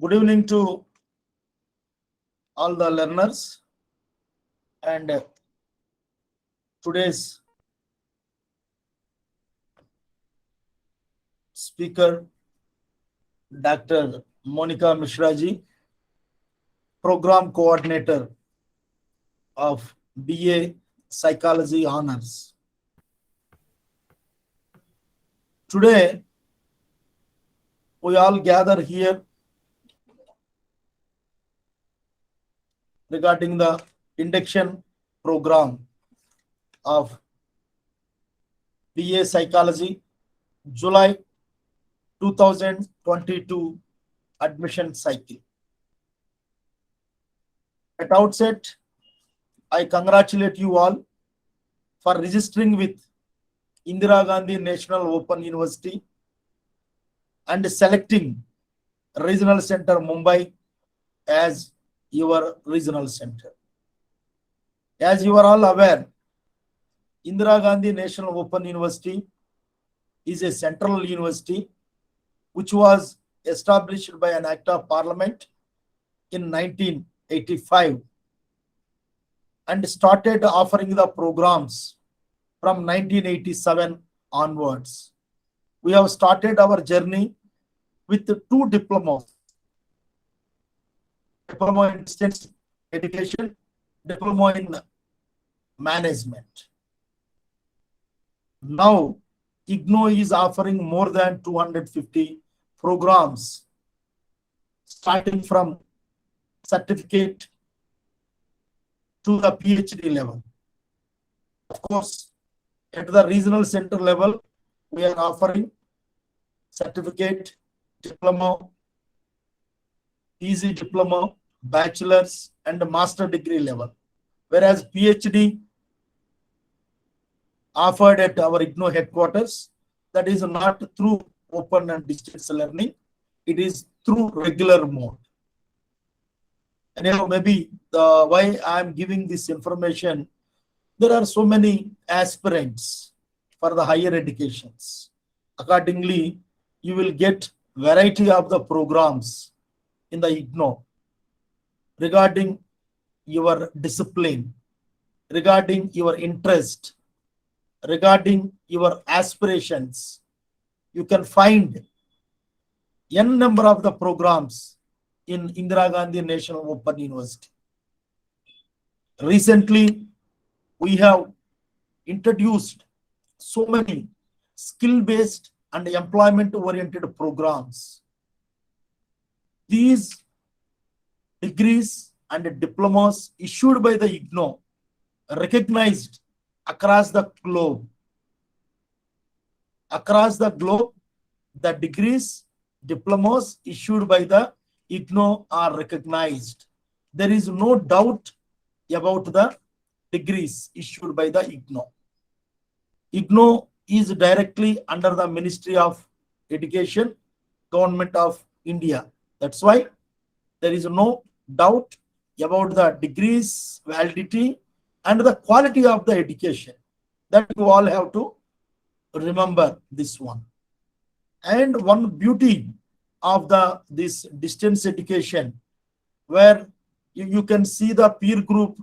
Good evening to all the learners, and today's speaker, Dr. Monica Mishraji, Program Coordinator of BA Psychology Honors. Today, we all gather here regarding the induction program of BA Psychology, July 2022 admission cycle. At outset, I congratulate you all for registering with Indira Gandhi National Open University and selecting Regional Center Mumbai as your regional center. As you are all aware, Indira Gandhi National Open University is a central university which was established by an act of parliament in 1985 and started offering the programs from 1987 onwards. We have started our journey with two diplomas: diploma in distance education, diploma in management. Now, IGNOU is offering more than 250 programs, starting from certificate to the PhD level. Of course, at the regional center level, we are offering certificate, diploma, PG diploma, bachelor's, and master degree level. Whereas PhD offered at our IGNOU headquarters, that is not through open and distance learning, it is through regular mode. And maybe why I am giving this information, there are so many aspirants for the higher educations. Accordingly, you will get variety of the programs in the IGNOU regarding your discipline, regarding your interest, regarding your aspirations. You can find n number of the programs in Indira Gandhi National Open University. Recently, we have introduced so many skill-based and employment-oriented programs. These degrees and diplomas issued by the IGNOU, recognized across the globe. Across the globe, the degrees, diplomas issued by the IGNOU are recognized. There is no doubt about the degrees issued by the IGNOU. IGNOU is directly under the Ministry of Education, Government of India. That's why there is no doubt about the degrees, validity, and the quality of the education. That you all have to remember this one. And one beauty of this distance education, where you can see the peer group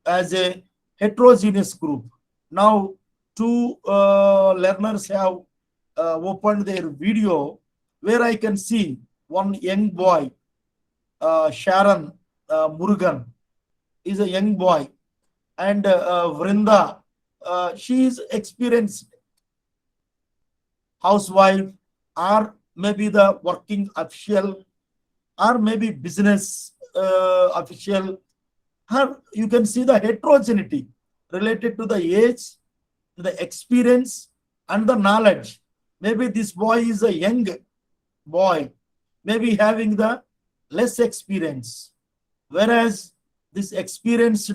as a heterogeneous group. Now, two learners have opened their video where I can see one young boy, Sharon Murugan, is a young boy, and Vrinda, she is experienced housewife, or maybe the working official, or maybe business official. You can see the heterogeneity related to the age, the experience, and the knowledge. Maybe this boy is a young boy, maybe having the less experience, whereas this experienced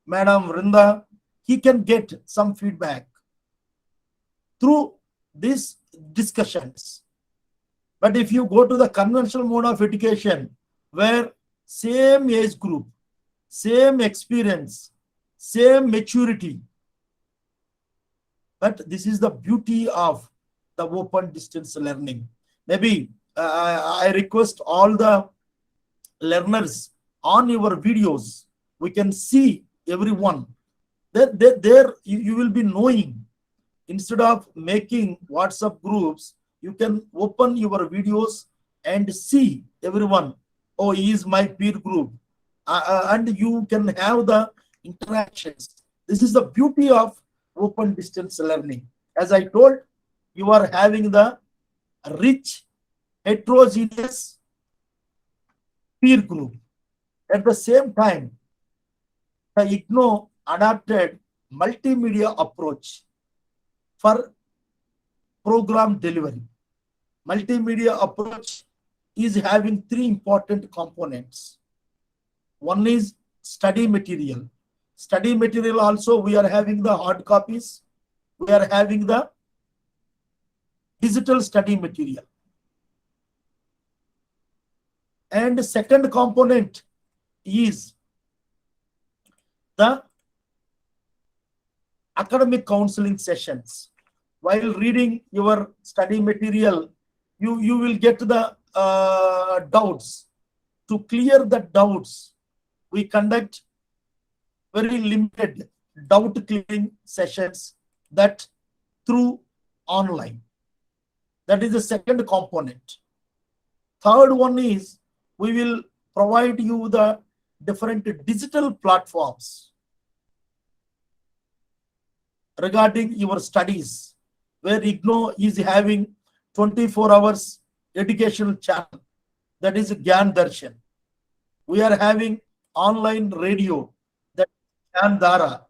Madam Vrinda, he can get some feedback through these discussions. But if you go to the conventional mode of education, where same age group, same experience, same maturity, but this is the beauty of the open distance learning. Maybe I request all the learners on your videos. We can see everyone. There you will be knowing. Instead of making WhatsApp groups, you can open your videos and see everyone. Oh, he is my peer group. And you can have the interactions. This is the beauty of open distance learning. As I told, you are having the rich, heterogeneous peer group. At the same time, the IGNO adapted multimedia approach for program delivery. Multimedia approach is having three important components. One is study material. Study material also, we are having the hard copies. We are having the digital study material. And the second component is the academic counseling sessions. While reading your study material, you will get the doubts. To clear the doubts, we conduct very limited doubt clearing sessions that through online. That is the second component. Third one is we will provide you the different digital platforms regarding your studies, where IGNO is having 24 hours educational channel, that is Gyan Darshan. We are having online radio, that is Gyan Dara.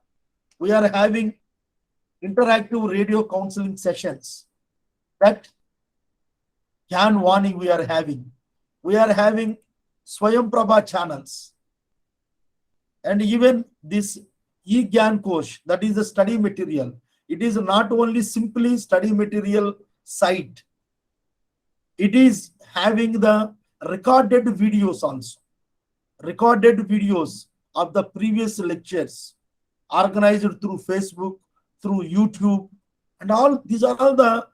We are having interactive radio counseling sessions, that Gyan Vani we are having. We are having Swayam Prabha channels. And even this e-Gyan Kosh, that is the study material. It is not only simply study material site. It is having the recorded videos also. Recorded videos of the previous lectures organized through Facebook, through YouTube, and all these are all the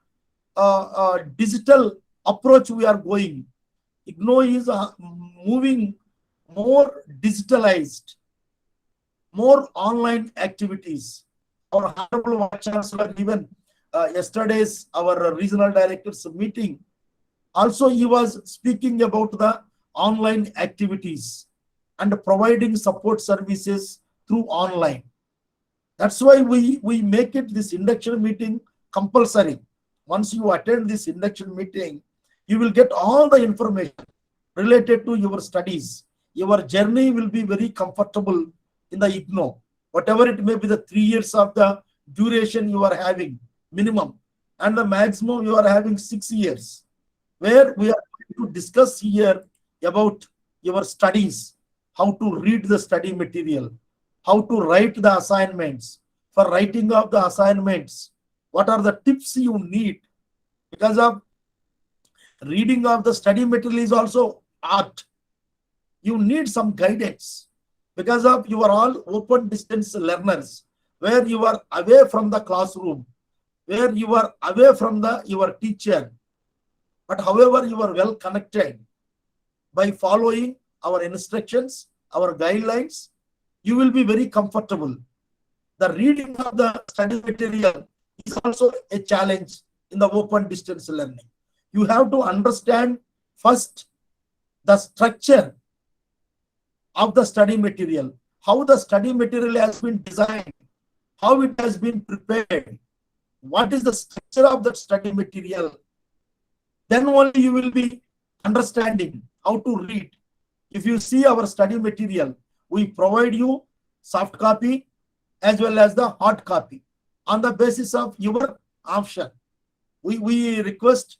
digital approach we are going. IGNO is moving more digitalized, more online activities. Our Honorable Vice Chancellor, even yesterday's our regional directors meeting, also he was speaking about the online activities and providing support services through online. That's why we make it this induction meeting compulsory. Once you attend this induction meeting, you will get all the information related to your studies. Your journey will be very comfortable in the IGNO. Whatever it may be, the 3 years of the duration you are having, minimum, and the maximum you are having 6 years, where we are going to discuss here about your studies, how to read the study material, how to write the assignments. For writing of the assignments, what are the tips you need? Because of reading of the study material is also art. You need some guidance because of you are all open distance learners, where you are away from the classroom, where you are away from your teacher. But however, you are well connected by following our instructions, our guidelines, you will be very comfortable. The reading of the study material is also a challenge in the open distance learning. You have to understand first the structure of the study material, how the study material has been designed, how it has been prepared, what is the structure of that study material. Then only you will be understanding how to read. If you see our study material, we provide you soft copy as well as the hard copy on the basis of your option. We request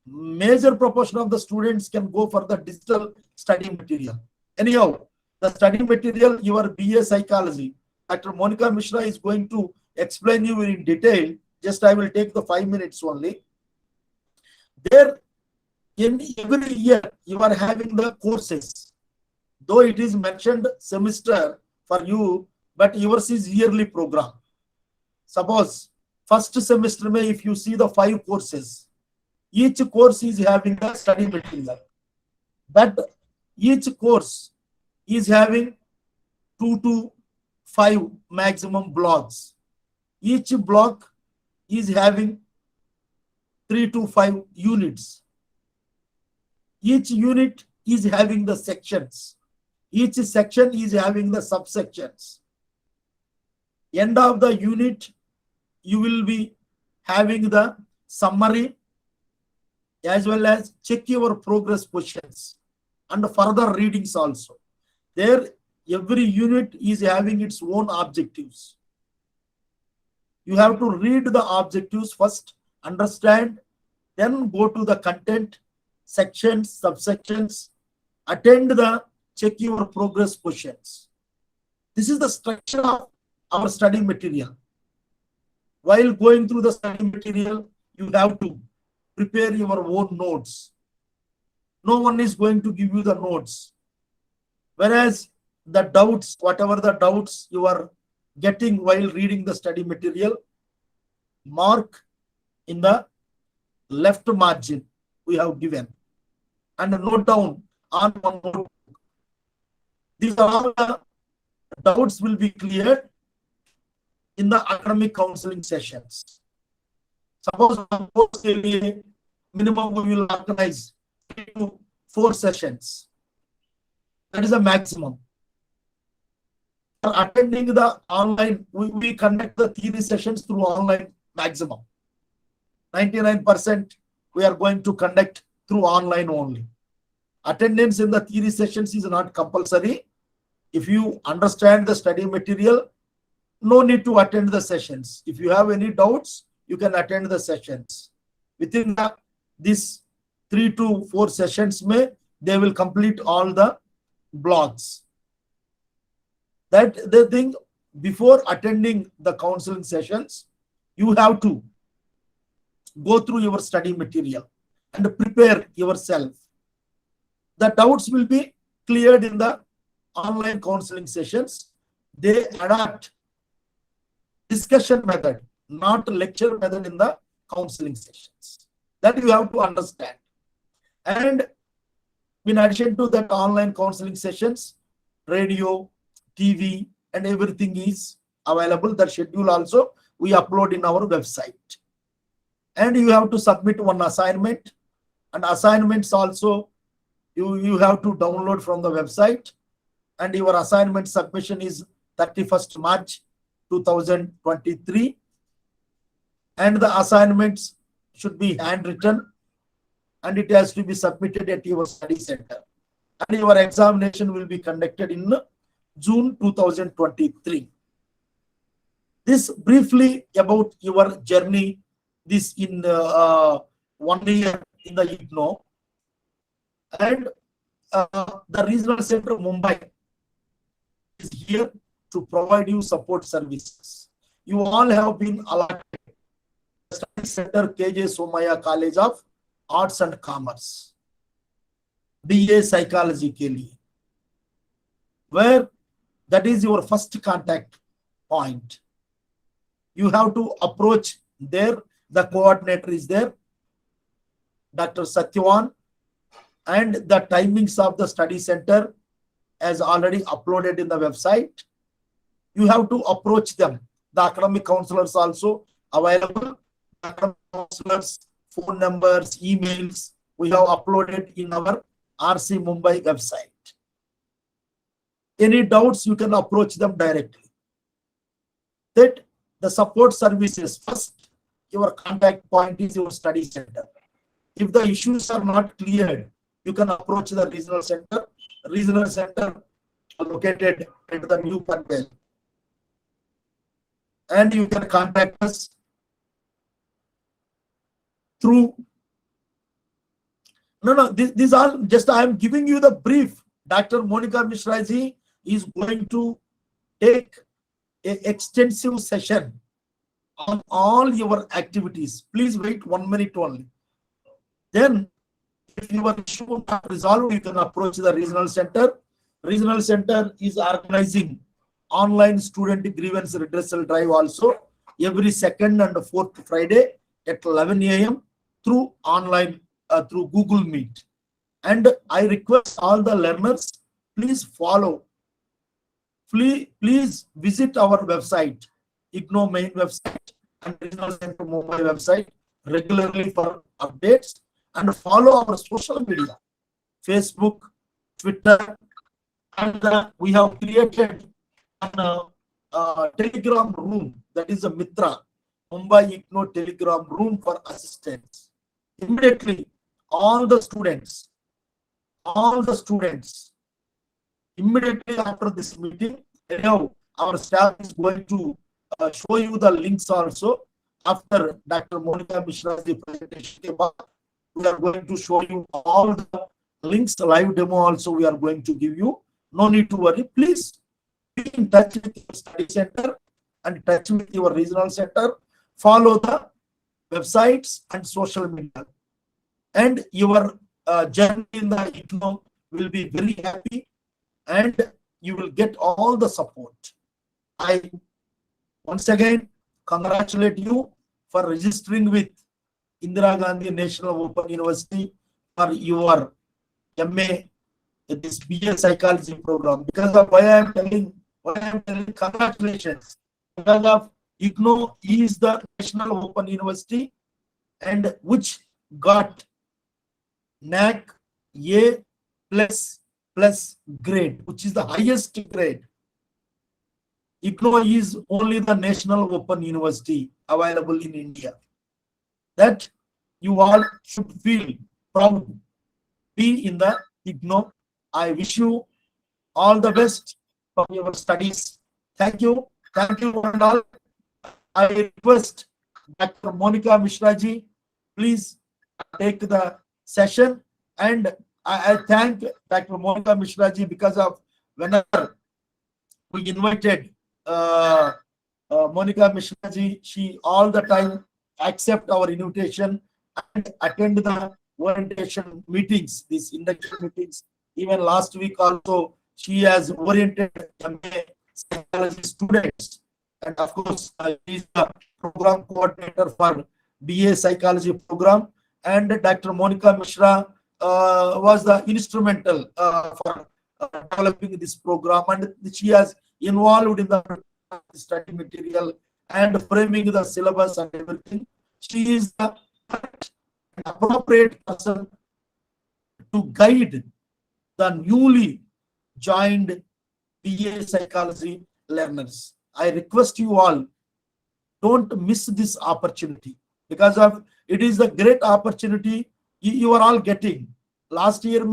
major proportion of the students can go for the digital study material. Anyhow, the study material, your BA Psychology, Dr. Monica Mishra is going to explain you in detail. Just I will take the 5 minutes only. There, in every year, you are having the courses. Though it is mentioned semester for you, but yours is yearly program. Suppose first semester, if you see the 5 courses, Each course is having the study material. That each course is having 2 to 5 maximum blocks. Each block is having 3 to 5 units. Each unit is having the sections. Each section is having the subsections. End of the unit, you will be having the summary as well as check your progress questions and further readings also. There, every unit is having its own objectives. You have to read the objectives first, understand, then go to the content, sections, subsections, attend the check your progress questions. This is the structure of our study material. While going through the study material, you have to prepare your own notes. No one is going to give you the notes. Whereas the doubts, whatever the doubts you are getting while reading the study material, mark in the left margin we have given and note down on one notebook. These are all the doubts will be cleared in the academic counseling sessions. Suppose one course area, minimum we will organize 3 to 4 sessions. That is a maximum. For attending the online, we conduct the theory sessions through online maximum. 99% we are going to conduct through online only. Attendance in the theory sessions is not compulsory. If you understand the study material, no need to attend the sessions. If you have any doubts, you can attend the sessions. Within these 3 to 4 sessions, they will complete all the blocks. That the thing, before attending the counseling sessions, you have to go through your study material and prepare yourself. The doubts will be cleared in the online counseling sessions. They adopt discussion method, not lecture method in the counseling sessions. That you have to understand. And in addition to that online counseling sessions, radio, TV, and everything is available. The schedule also we upload in our website. And you have to submit one assignment. And assignments also you have to download from the website. And your assignment submission is 31st March 2023. And the assignments should be handwritten. And it has to be submitted at your study center. And your examination will be conducted in June 2023. This briefly about your journey, this in 1 year in the IGNO. And the regional center Mumbai is here to provide you support services. You all have been allotted the study center KJ Somaya College of Arts and Commerce, BA Psychology के लिए, where that is your first contact point. You have to approach there. The coordinator is there, Dr. Satyavan, and the timings of the study center as already uploaded in the website. You have to approach them. The academic counselors also available. Academic counselors, phone numbers, emails, we have uploaded in our RC Mumbai website. Any doubts, you can approach them directly. That the support services, first, your contact point is your study center. If the issues are not cleared, you can approach the regional center. Regional center located at the New Panvel. And you can contact us through. These are just, I am giving you the brief. Dr. Monica Mishra ji is going to take an extensive session on all your activities. Please wait 1 minute only. Then, if your issue not resolved, you can approach the regional center. Regional center is organizing online student grievance redressal drive also every 2nd and 4th Friday at 11 a.m. through online, through Google Meet. And I request all the learners, please follow, please visit our website, IGNO main website and Regional Center Mumbai website regularly for updates, and follow our social media, Facebook, Twitter, and we have created an Telegram room, that is a Mitra, Mumbai IGNO Telegram room for assistance. Immediately, all the students, all the students, immediately after this meeting, now our staff is going to show you the links also. After Dr. Monica Mishra's presentation, we are going to show you all the links, live demo also we are going to give you. No need to worry. Please be in touch with your study center and touch with your regional center. Follow the websites and social media, and your journey in the IGNO will be very happy, and you will get all the support. I once again congratulate you for registering with Indira Gandhi National Open University for your MA, this BA Psychology program. Because of why I am telling congratulations. Because of IGNO is the National Open University, and which got NAC A plus grade, which is the highest grade. IGNO is only the National Open University available in India. That you all should feel proud, be in the IGNO. I wish you all the best for your studies. Thank you. Thank you one and all. I request Dr. Monica Mishraji, please take the session. And I thank Dr. Monica Mishraji, because of whenever we invited Monica Mishraji, she all the time accept our invitation and attend the orientation meetings, these induction meetings. Even last week also, she has oriented MA psychology students. And of course, she is the program coordinator for BA psychology program. And Dr. Monica Mishra was the instrumental for developing this program, and she has involved in the study material and framing the syllabus and everything. She is the appropriate person to guide the newly joined BA psychology learners. I request you all, don't miss this opportunity, because of it is a great opportunity you are all getting. Last year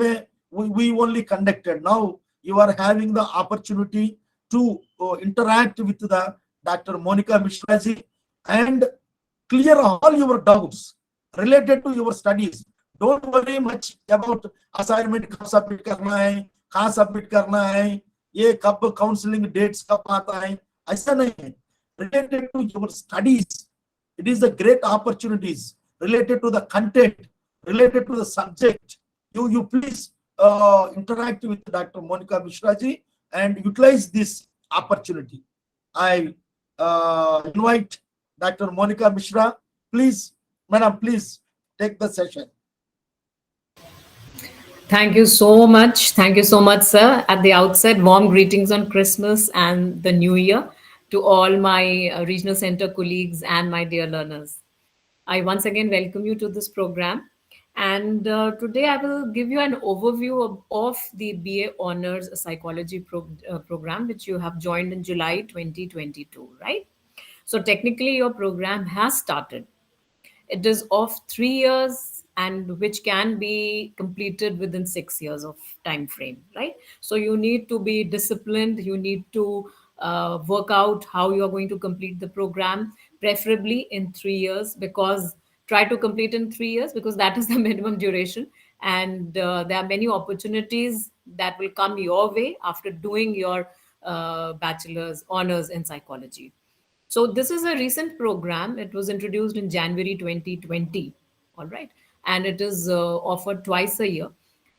we only conducted. Now you are having the opportunity to interact with the Dr. Monica Mishraji and clear all your doubts related to your studies. Don't worry much about assignment कब submit करना है, कहाँ submit करना है, ये कब counseling dates कब आता है, ऐसा नहीं है. Related to your studies, it is the great opportunities related to the content, related to the subject. You please interact with Dr. Monica Mishraji and utilize this opportunity. I invite Dr. Monica Mishra. Please, madam, please take the session. Thank you so much. Thank you so much, sir. At the outset, warm greetings on Christmas and the New Year to all my regional center colleagues and my dear learners. I once again welcome you to this program. And today I will give you an overview of the BA Honors Psychology program, which you have joined in July 2022, right? So technically, your program has started. It is of 3 years and which can be completed within 6 years of time frame, right? So you need to be disciplined. You need to work out how you are going to complete the program, preferably in 3 years, because try to complete in 3 years because that is the minimum duration. And there are many opportunities that will come your way after doing your bachelor's honors in psychology. So this is a recent program. It was introduced in January 2020. All right. And it is offered twice a year.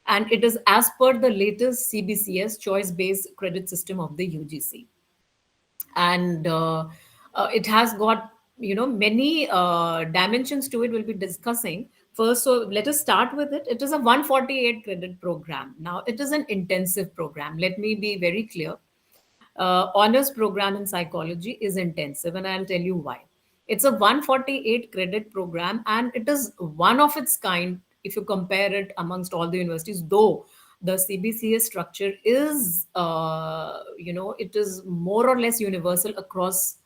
And it is as per the latest CBCS choice-based credit system of the UGC. And it has got many dimensions to it we'll be discussing, First, so let us start with it. It is a 148 credit program. Now, it is an intensive program. Let me be very clear. Honors program in psychology is intensive, and I'll tell you why. It's a 148 credit program, and it is one of its kind if you compare it amongst all the universities, though the CBCS structure is, it is more or less universal across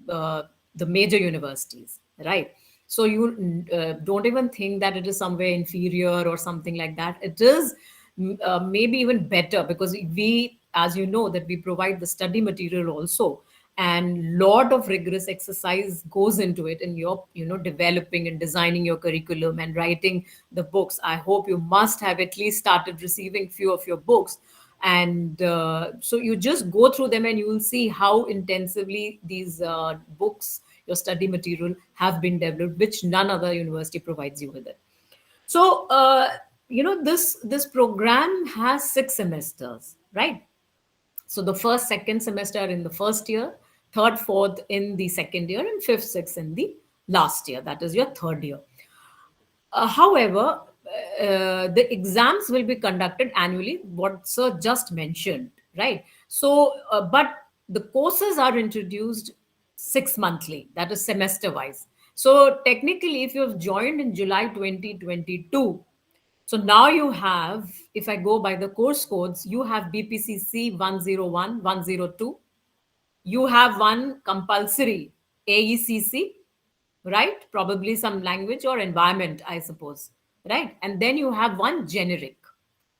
uh, the major universities, right? So you don't even think that it is somewhere inferior or something like that. It is maybe even better, because we, as you know, that we provide the study material also, and lot of rigorous exercise goes into it in your, developing and designing your curriculum and writing the books. I hope you must have at least started receiving few of your books, and so you just go through them and you will see how intensively these books, your study material, have been developed, which none other university provides you with it. So this program has 6 semesters, right? So the first, second semester are in the first year, third, fourth in the second year, and fifth, sixth in the last year. That is your third year. However, the exams will be conducted annually, what Sir just mentioned, right? So, but the courses are introduced 6 monthly, that is semester wise. So, technically, if you have joined in July 2022, so now you have, if I go by the course codes, you have BPCC 101, 102, you have one compulsory AECC, right? Probably some language or environment, I suppose, right? And then you have one generic.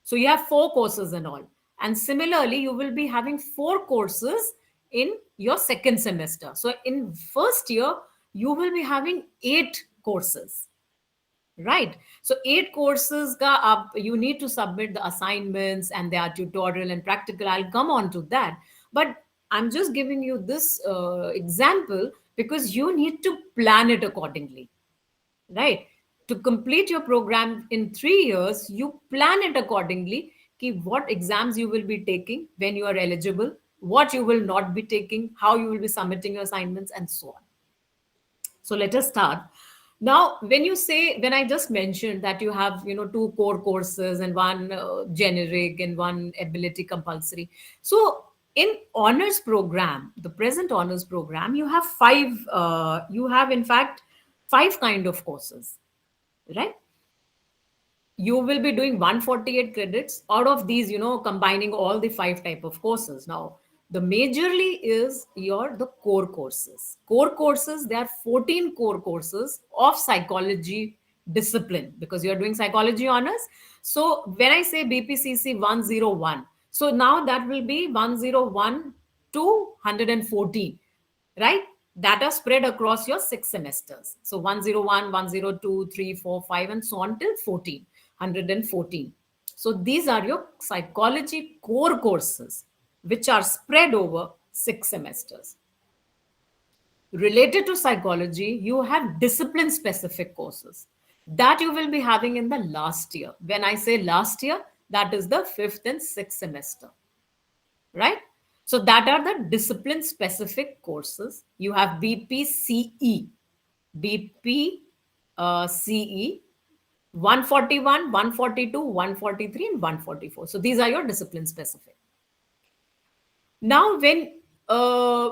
So you have 4 courses in all. And similarly, you will be having 4 courses in your second semester. So in first year, you will be having 8 courses, right? So 8 courses ka up, you need to submit the assignments and their tutorial and practical. I'll come on to that. But I'm just giving you this example because you need to plan it accordingly, right? To complete your program in 3 years, you plan it accordingly. Ki what exams you will be taking when you are eligible, what you will not be taking, how you will be submitting your assignments, and so on. So let us start. Now, when I just mentioned that you have, 2 core courses and one generic and one ability compulsory. So in honors program, the present honors program, you have in fact 5 kind of courses, right? You will be doing 148 credits out of these, combining all the 5 type of courses. Now the majorly is the core courses. There are 14 core courses of psychology discipline, because you are doing psychology honors. So when I say BPCC 101, so now that will be 101 to 114, right? That are spread across your 6 semesters. So 101, 102, 3, 4, 5, and so on till 14, 114. So these are your psychology core courses, which are spread over 6 semesters. Related to psychology, you have discipline specific courses that you will be having in the last year. When I say last year, that is the fifth and sixth semester, right? So that are the discipline specific courses. You have BPCE, BPCE 141, 142, 143, and 144. So these are your discipline specific. Now, when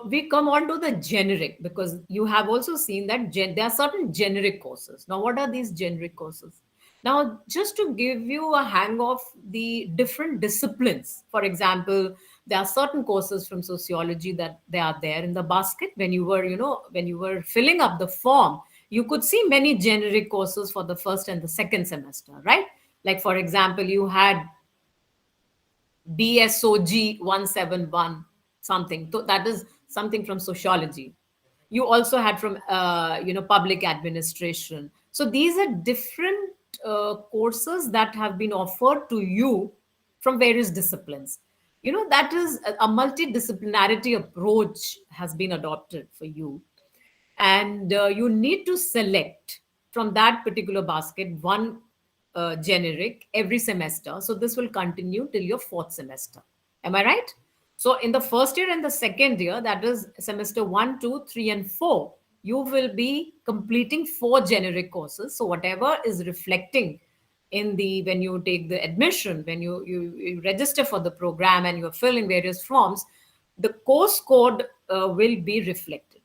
we come on to the generic, because you have also seen that there are certain generic courses. Now, what are these generic courses? Now, just to give you a hang of the different disciplines, for example, there are certain courses from sociology that they are there in the basket. When you were, when you were filling up the form, you could see many generic courses for the first and the second semester, right? Like, for example, you had BSOG 171 something. So that is something from sociology. You also had from public administration. So these are different courses that have been offered to you from various disciplines. That is a multidisciplinarity approach has been adopted for you, and you need to select from that particular basket one generic every semester. So this will continue till your fourth semester. Am I right? So in the first year and the second year, that is semester 1, 2, 3, and 4, you will be completing 4 generic courses. So whatever is reflecting in the when you take the admission, when you register for the program and you're filling various forms, the course code will be reflected.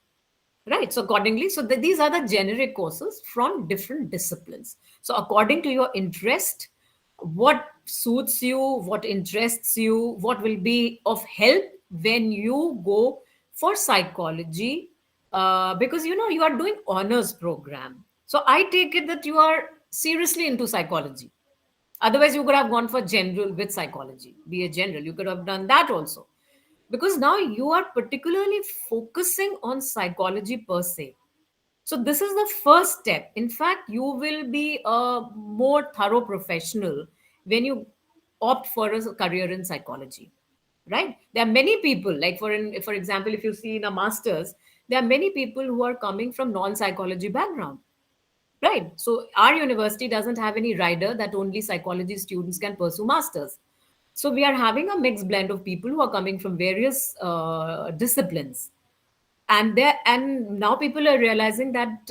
Right. So accordingly, so these are the generic courses from different disciplines. So according to your interest, what suits you, what interests you, what will be of help when you go for psychology, because you are doing honors program. So I take it that you are seriously into psychology. Otherwise, you could have gone for general with psychology, be a general. You could have done that also, because now you are particularly focusing on psychology per se. So this is the first step. In fact, you will be a more thorough professional when you opt for a career in psychology. Right? There are many people, like for example, if you see in a master's, there are many people who are coming from non-psychology background. Right. So our university doesn't have any rider that only psychology students can pursue masters. So we are having a mixed blend of people who are coming from various disciplines, and now people are realizing that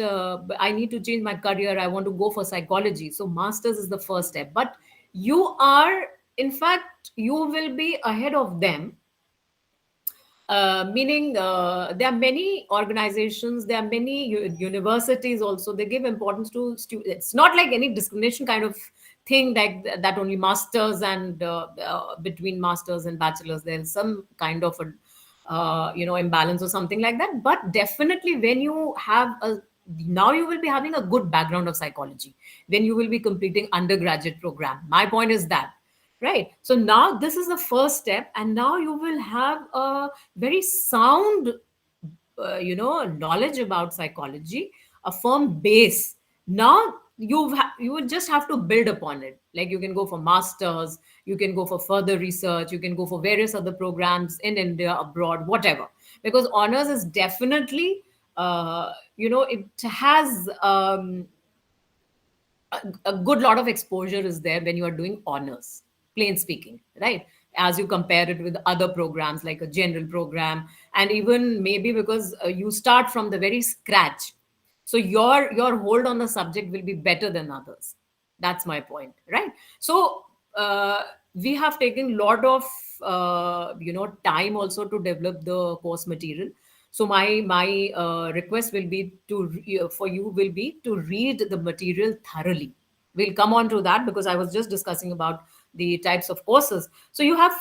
I need to change my career. I want to go for psychology. So masters is the first step, but you are, in fact, you will be ahead of them, meaning there are many organizations, there are many universities also, they give importance to students. It's not like any discrimination kind of thing, like that only masters and between masters and bachelors there's some kind of a imbalance or something like that. But definitely when you have a now you will be having a good background of psychology when you will be completing undergraduate program. My point is that, right? So now this is the first step, and now you will have a very sound knowledge about psychology, a firm base. Now you will just have to build upon it. Like you can go for masters, you can go for further research, you can go for various other programs in India, abroad, whatever. Because honors is definitely it has a good lot of exposure is there when you are doing honors, plain speaking, right? As you compare it with other programs like a general program, and even maybe because you start from the very scratch, so your hold on the subject will be better than others. That's my point, right? So we have taken lot of time also to develop the course material. So my request will be for you will be to read the material thoroughly. We'll come on to that because I was just discussing about the types of courses. So you have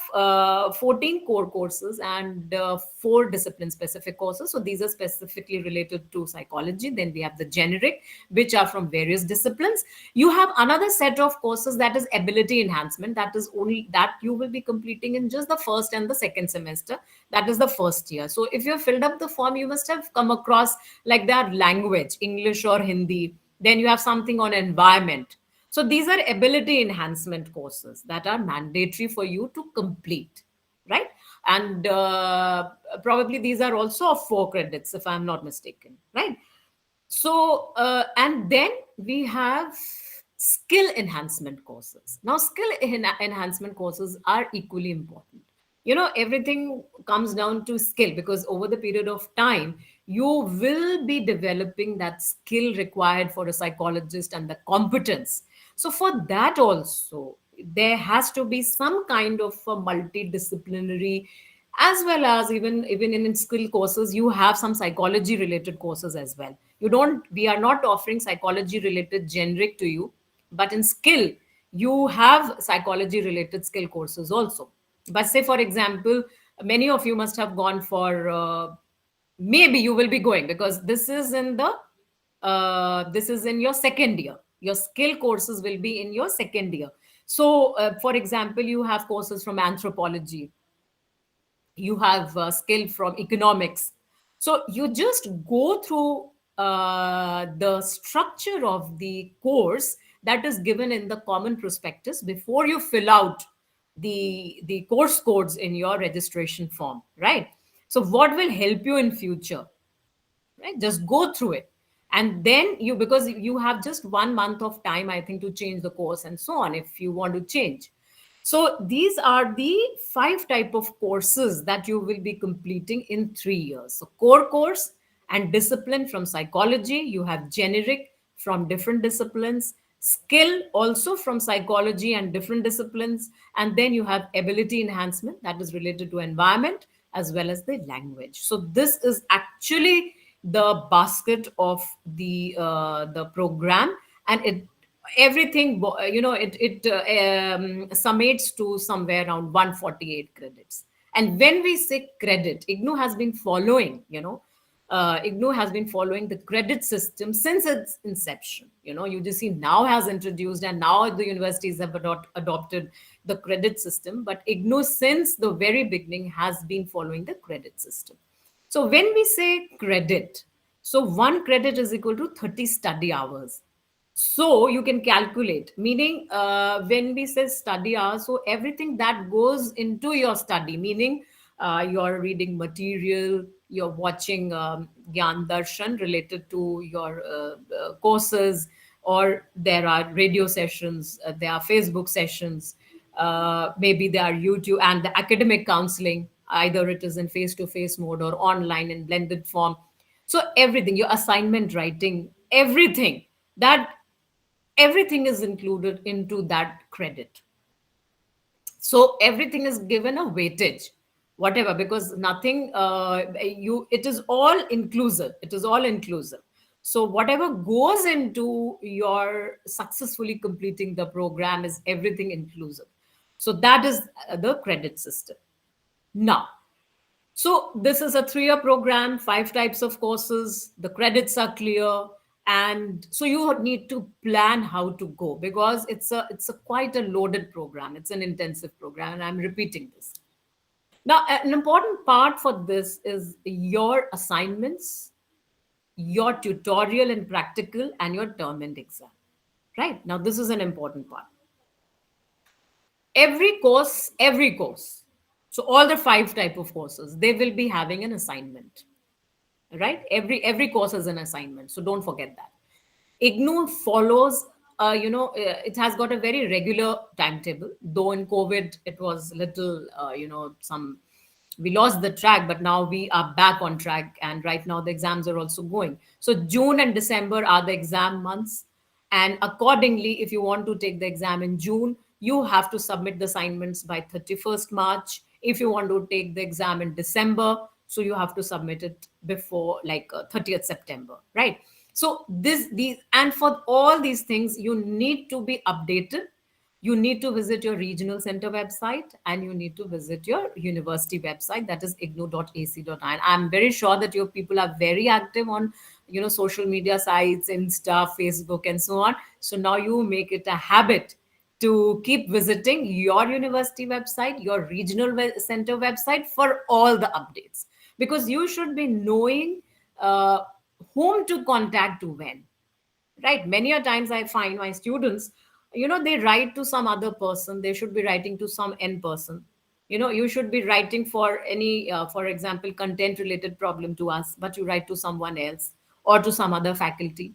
14 core courses and 4 discipline specific courses. So these are specifically related to psychology. Then we have the generic, which are from various disciplines. You have another set of courses that is ability enhancement. That is only that you will be completing in just the first and the second semester. That is the first year. So if you have filled up the form, you must have come across like that language, English or Hindi. Then you have something on environment. So these are ability enhancement courses that are mandatory for you to complete, right? And probably these are also of 4 credits, if I'm not mistaken, right? So, and then we have skill enhancement courses. Now, enhancement courses are equally important. Everything comes down to skill, because over the period of time, you will be developing that skill required for a psychologist and the competence. So, for that also, there has to be some kind of a multidisciplinary, as well as even in skill courses you have some psychology related courses as well. We are not offering psychology related generic to you, but in skill you have psychology related skill courses also. But say for example, many of you must have gone for maybe you will be going, because this is in your second year. Your skill courses will be in your second year. So for example, you have courses from anthropology, you have skill from economics. So you just go through the structure of the course that is given in the common prospectus before you fill out the course codes in your registration form, right? So what will help you in future, right? Just go through it. And then you, because you have just 1 month of time, I think, to change the course and so on if you want to change. So these are the 5 type of courses that you will be completing in 3 years. So core course, And discipline from psychology, you have generic from different disciplines, skill also from psychology and different disciplines, and then you have ability enhancement that is related to environment as well as the language. So this is actually the basket of the program, and it everything it summates to somewhere around 148 credits. And when we say credit, IGNOU has been following, IGNOU has been following the credit system since its inception. UGC now has introduced, and now the universities have adopted the credit system, but IGNOU since the very beginning has been following the credit system. So when we say credit, so one credit is equal to 30 study hours. So you can calculate, meaning when we say study hours, so everything that goes into your study, meaning you're reading material, you're watching Gyan Darshan related to your courses, or there are radio sessions, there are Facebook sessions, maybe there are YouTube and the academic counseling, either it is in face to face mode or online in blended form. So everything, your assignment writing, that everything is included into that credit. So everything is given a weightage, whatever, because nothing you it is all inclusive, so whatever goes into your successfully completing the program is everything inclusive. So that is the credit system. Now, so this is a 3-year program, 5 types of courses. The credits are clear, and so you need to plan how to go, because it's a quite a loaded program. It's an intensive program, and I'm repeating this. Now, an important part for this is your assignments, your tutorial and practical, and your term and exam. Right now, this is an important part. Every course. So all the 5 type of courses, they will be having an assignment, right? Every course is an assignment, so don't forget that. IGNOU follows, it has got a very regular timetable, though in COVID it was little, some, we lost the track, but now we are back on track, and right now the exams are also going. So June and December are the exam months, and accordingly, if you want to take the exam in June, you have to submit the assignments by 31st March. If you want to take the exam in December, so you have to submit it before, like, 30th September, right? So these, and for all these things, you need to be updated. You need to visit your regional center website, and you need to visit your university website, that is ignou.ac.in. I'm very sure that your people are very active on, social media sites, Insta, Facebook, and so on. So now you make it a habit to keep visiting your university website, your regional center website, for all the updates, because you should be knowing uh, whom to contact to when. Right, many a times I find my students, they write to some other person, they should be writing to some n person. You should be writing for any, for example, content related problem to us, but you write to someone else or to some other faculty.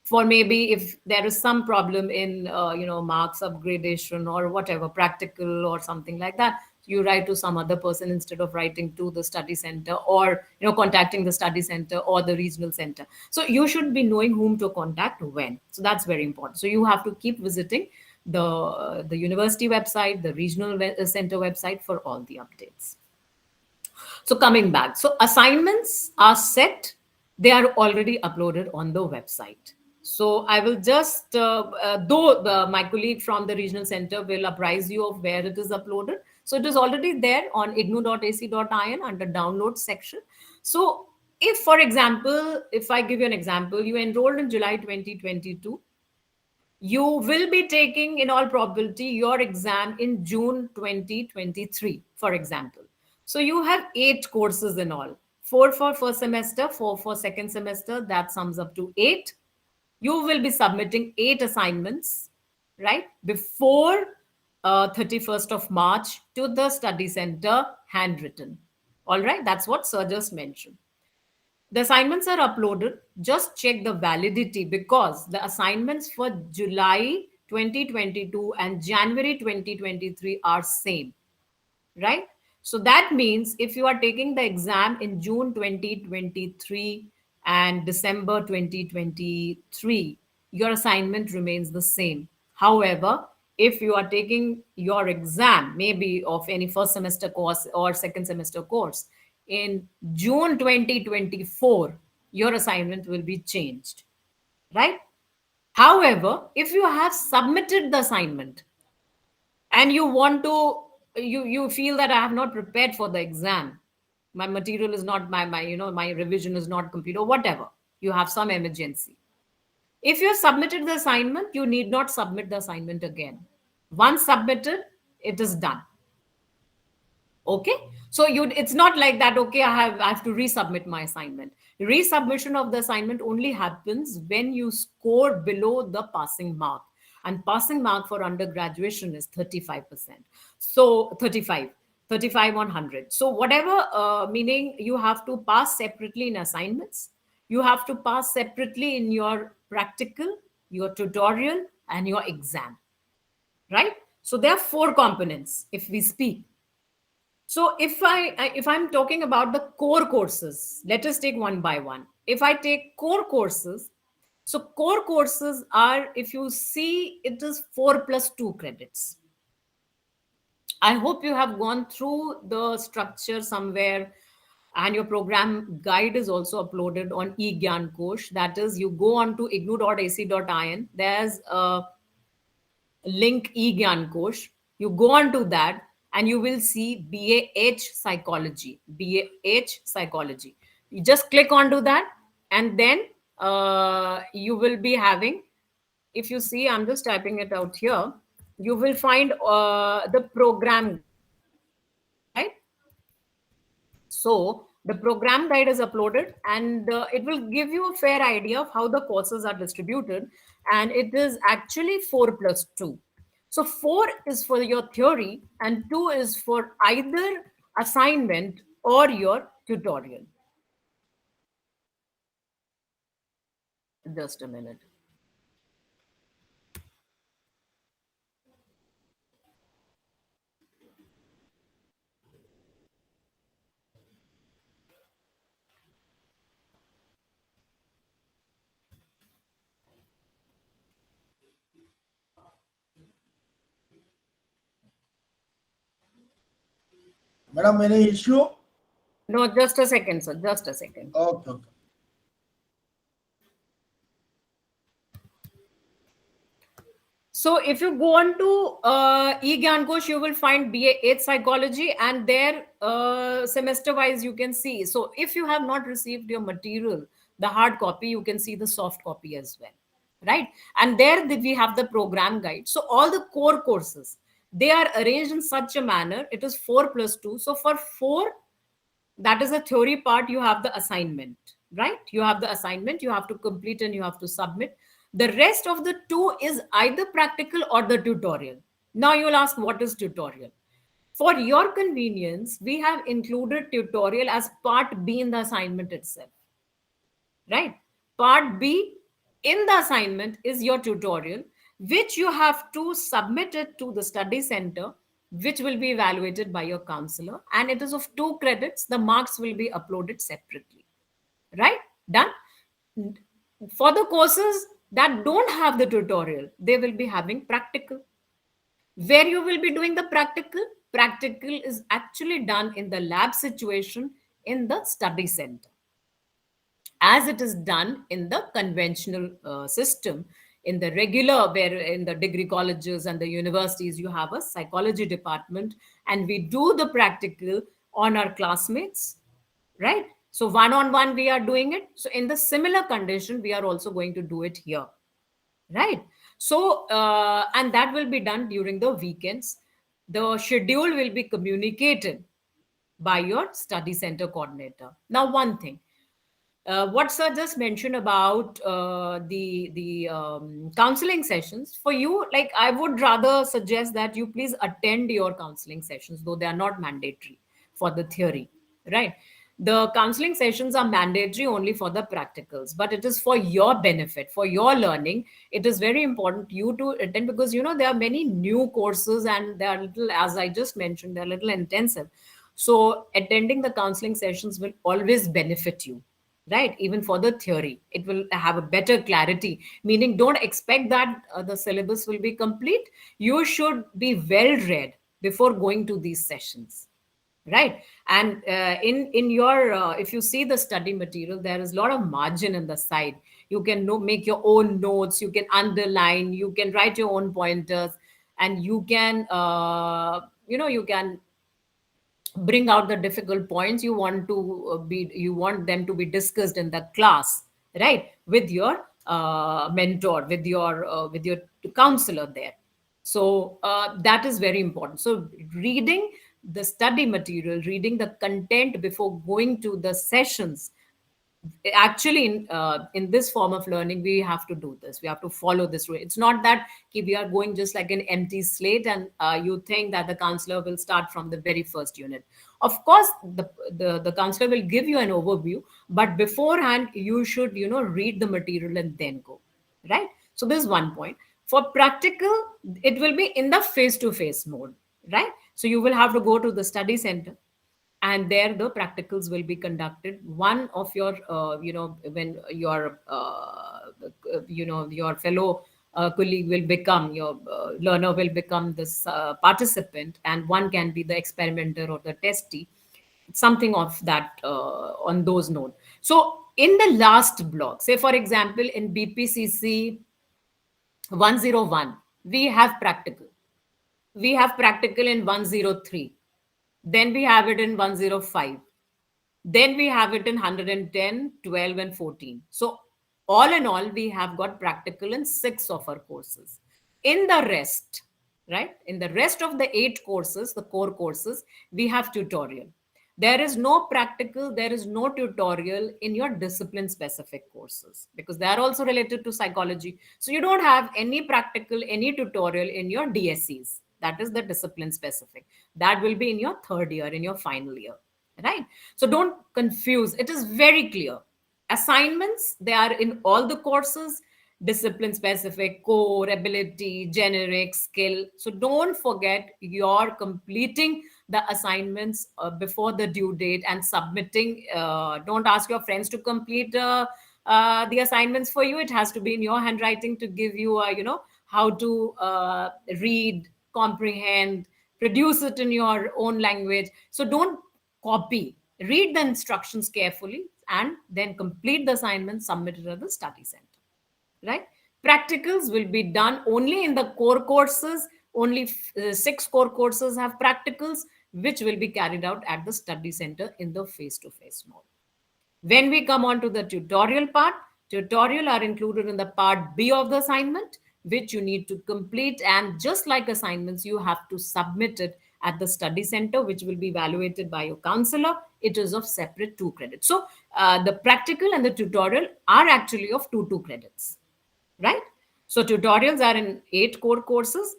For maybe if there is some problem in, marks upgradation or whatever, practical or something like that, you write to some other person instead of writing to the study center, or contacting the study center or the regional center. So you should be knowing whom to contact when. So that's very important. So you have to keep visiting the university website, the regional center website, for all the updates. So coming back, so assignments are set, they are already uploaded on the website. So I will just, though my colleague from the regional center will apprise you of where it is uploaded. So it is already there on ignou.ac.in under download section. So if, for example, if I give you an example, you enrolled in July 2022, you will be taking, in all probability, your exam in June 2023, for example. So you have 8 courses in all, 4 for first semester, 4 for second semester, that sums up to 8. You will be submitting 8 assignments, right, before 31st of March to the study center, handwritten. All right, that's what sir just mentioned. The assignments are uploaded. Just check the validity, because the assignments for July 2022 and January 2023 are same, right? So that means if you are taking the exam in June 2023, and December 2023, your assignment remains the same. However, if you are taking your exam, maybe of any first semester course or second semester course, in June 2024, your assignment will be changed, right? However, if you have submitted the assignment and you want to, you feel that I have not prepared for the exam, my material is not, my revision is not complete, or whatever, you have some emergency, if you have submitted the assignment, you need not submit the assignment again. Once submitted, it is done. Okay, so you, it's not like that, okay, I have to resubmit my assignment. Resubmission of the assignment only happens when you score below the passing mark, and passing mark for undergraduation is 35%. So 35 on 100. So whatever, meaning you have to pass separately in assignments, you have to pass separately in your practical, your tutorial, and your exam, right? So there are four components if we speak. So if I'm talking about the core courses, let us take one by one. If I take core courses, so core courses are, if you see, it is 4 plus 2 credits. I hope you have gone through the structure somewhere, and your program guide is also uploaded on eGyan Kosh. That is, you go on to ignu.ac.in. There's a link eGyan Kosh. You go on to that and you will see BAH psychology. BAH psychology. You just click onto that, and then you will be having, if you see, I'm just typing it out here, you will find the program guide, right? So the program guide is uploaded, and it will give you a fair idea of how the courses are distributed. And it is actually 4 plus 2. So 4 is for your theory, and 2 is for either assignment or your tutorial. Just a minute. Madam, any issue? No, just a second, sir. Just a second. Okay, okay. So if you go on to eGyankosh, you will find BA8 psychology, and there semester wise you can see. So if you have not received your material, the hard copy, you can see the soft copy as well, right? And there we have the program guide. So all the core courses, they are arranged in such a manner. It is 4 plus 2. So for 4, that is the theory part, you have the assignment, right? You have the assignment, you have to complete and you have to submit. The rest of the 2 is either practical or the tutorial. Now you will ask, what is tutorial? For your convenience, we have included tutorial as part B in the assignment itself, right? Part B in the assignment is your tutorial, which you have to submit it to the study center, which will be evaluated by your counselor. And it is of 2 credits. The marks will be uploaded separately, right? Done. For the courses that don't have the tutorial, they will be having practical. Where you will be doing the practical is actually done in the lab situation in the study center, as it is done in the conventional system. In the regular, where in the degree colleges and the universities, you have a psychology department, and we do the practical on our classmates, right? So one on one we are doing it. So in the similar condition, we are also going to do it here, right? So and that will be done during the weekends. The schedule will be communicated by your study center coordinator. Now, one thing, what sir just mentioned about the counseling sessions, for you, like, I would rather suggest that you please attend your counseling sessions, though they are not mandatory for the theory, right? The counseling sessions are mandatory only for the practicals, but it is for your benefit, for your learning. It is very important you to attend, because there are many new courses, and they are little, as I just mentioned, they're a little intensive. So attending the counseling sessions will always benefit you. right? Even for the theory, it will have a better clarity, meaning don't expect that the syllabus will be complete. You should be well read before going to these sessions, right? And in your if you see the study material, there is a lot of margin in the side. You can make your own notes, you can underline, you can write your own pointers, and you can you can bring out the difficult points you want to be you want them to be discussed in the class, right, with your mentor, with your counselor there. So that is very important. So reading the study material, reading the content before going to the sessions, actually in this form of learning we have to do this, we have to follow this rule. It's not that we are going just like an empty slate and you think that the counselor will start from the very first unit. Of course the counselor will give you an overview, but beforehand you should read the material and then go, right? So this is one point. For practical, it will be in the face to face mode, right? So you will have to go to the study center, and there the practicals will be conducted. One of your when your your fellow colleague will become your learner will become this participant, and one can be the experimenter or the testee, something of that on those notes. So in the last block, say for example in BPCC 101, we have practical in 103, then we have it in 105, then we have it in 110, 12, and 14. So all in all, we have got practical in 6 of our courses. In the rest, right, in the rest of the 8 courses, the core courses, we have tutorial. There is no practical, there is no tutorial in your discipline specific courses because they are also related to psychology. So you don't have any practical, any tutorial in your DSCs. That is the discipline specific. That will be in your third year, in your final year, right? So don't confuse. It is very clear. Assignments, they are in all the courses, discipline specific, core, ability, generic, skill. So don't forget you're completing the assignments before the due date and submitting. Don't ask your friends to complete the assignments for you. It has to be in your handwriting to give you how to read, comprehend, produce it in your own language. So don't copy, read the instructions carefully, and then complete the assignment submitted at the study center, right? Practicals will be done only in the core courses. Only 6 core courses have practicals, which will be carried out at the study center in the face to face mode. When we come on to the tutorial part, tutorial are included in the part B of the assignment, which you need to complete. And just like assignments, you have to submit it at the study center, which will be evaluated by your counselor. It is of separate 2 credits. So the practical and the tutorial are actually of 2 credits, right? So tutorials are in 8 core courses.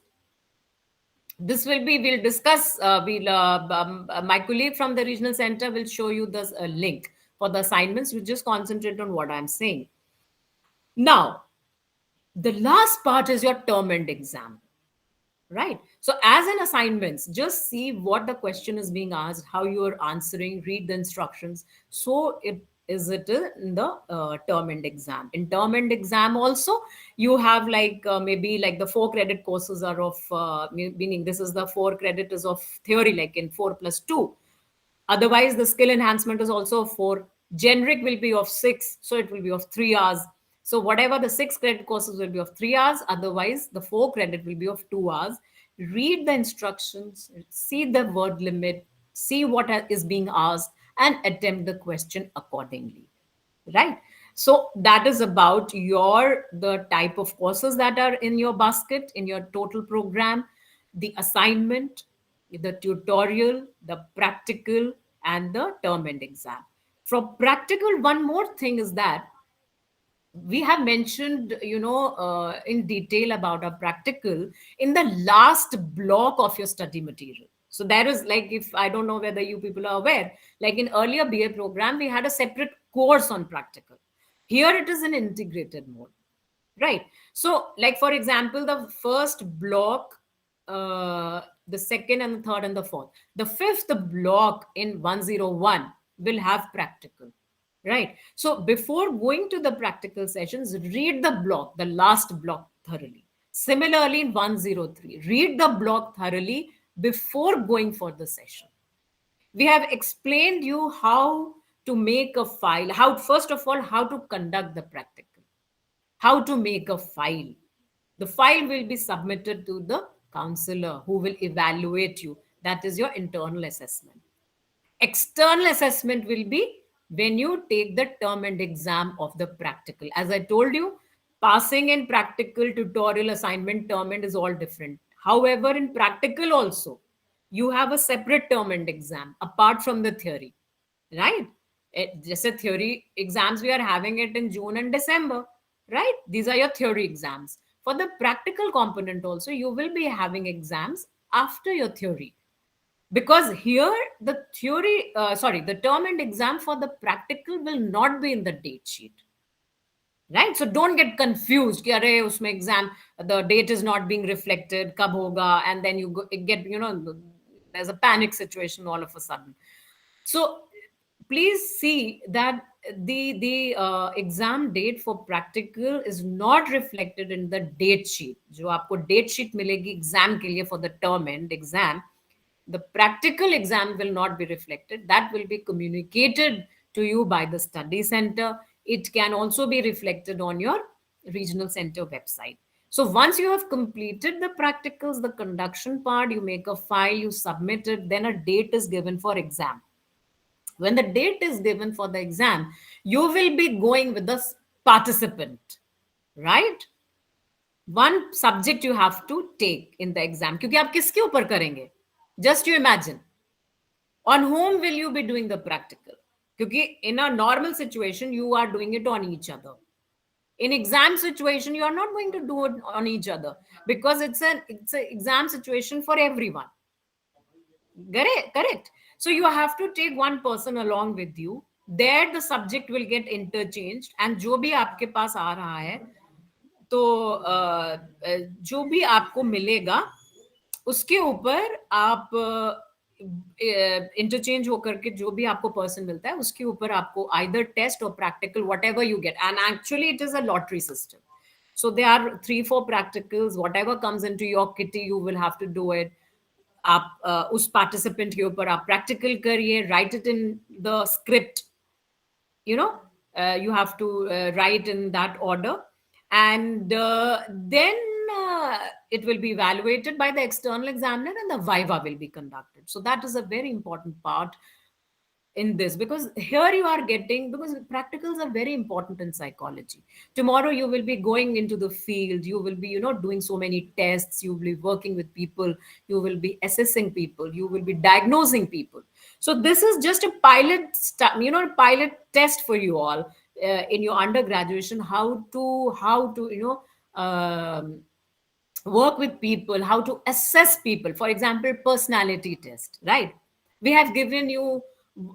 This will be, we'll discuss, my colleague from the regional center will show you the link for the assignments. You just concentrate on what I'm saying. Now, the last part is your term end exam, right? So as an assignments, just see what the question is being asked, how you are answering, read the instructions. So it in the term end exam. In term end exam also, you have like maybe like the 4 credit courses are of meaning this is the 4 credit is of theory, like in 4 plus 2. Otherwise, the skill enhancement is also of 4. Generic will be of 6, so it will be of 3 hours. So whatever the 6 credit courses will be of 3 hours, otherwise the 4 credit will be of 2 hours. Read the instructions, see the word limit, see what is being asked, and attempt the question accordingly, right? So that is about your the type of courses that are in your basket, in your total program, the assignment, the tutorial, the practical, and the term end exam. For practical, one more thing is that we have mentioned in detail about our practical in the last block of your study material. So there is, like, if I don't know whether you people are aware, like in earlier BA program we had a separate course on practical. Here it is in integrated mode, right? So like for example, the first block, the second and the third and the fourth, the fifth block in 101 will have practical, right? So before going to the practical sessions, read the block, the last block thoroughly. Similarly, in 103, read the block thoroughly before going for the session. We have explained you how to make a file, how, first of all, how to conduct the practical, how to make a file. The file will be submitted to the counselor who will evaluate you. That is your internal assessment. External assessment will be when you take the term and exam of the practical. As I told you, passing in practical, tutorial, assignment, term and is all different. However, in practical also, you have a separate term and exam apart from the theory, right? Just a theory exams, we are having it in June and December, right? These are your theory exams. For the practical component also, you will be having exams after your theory, because here the theory sorry, the term and exam for the practical will not be in the date sheet, right? So don't get confused कि अरे उसमें exam, the date is not being reflected, कब होगा, and then you get, there's a panic situation all of a sudden. So please see that the exam date for practical is not reflected in the date sheet. जो आपको date sheet मिलेगी exam के लिए for the term and exam, the practical exam will not be reflected. That will be communicated to you by the study center. It can also be reflected on your regional center website. So once you have completed the practicals, the conduction part, you make a file, you submit it, then a date is given for exam. When the date is given for the exam, you will be going with the participant, right? One subject you have to take in the exam, क्योंकि आप किसके ऊपर करेंगे? Just you imagine, on whom will you be doing the practical? Because in a normal situation you are doing it on each other. In exam situation you are not going to do it on each other, because it's an exam situation for everyone. Correct. So you have to take one person along with you. There the subject will get interchanged, and जो भी आपके पास आ रहा है, तो जो भी आपको मिलेगा उसके ऊपर आप इंटरचेंज होकर के जो भी आपको पर्सन मिलता है उसके ऊपर आपको आइदर टेस्ट और practical what ever you get, and actually it is a lottery system. So there are 3-4 practicals, whatever comes into your kitty you will have to do it. आप उस पार्टिसिपेंट के ऊपर आप प्रैक्टिकल करिए, right it in the script, you know you have to write in that order, and then it will be evaluated by the external examiner and the viva will be conducted. So that is a very important part in this, because here you are getting, because practicals are very important in psychology. Tomorrow you will be going into the field, you will be doing so many tests, you will be working with people, you will be assessing people, you will be diagnosing people. So this is just a pilot test for you all in your undergraduation, how to work with people, how to assess people. For example, personality test, right? We have given you,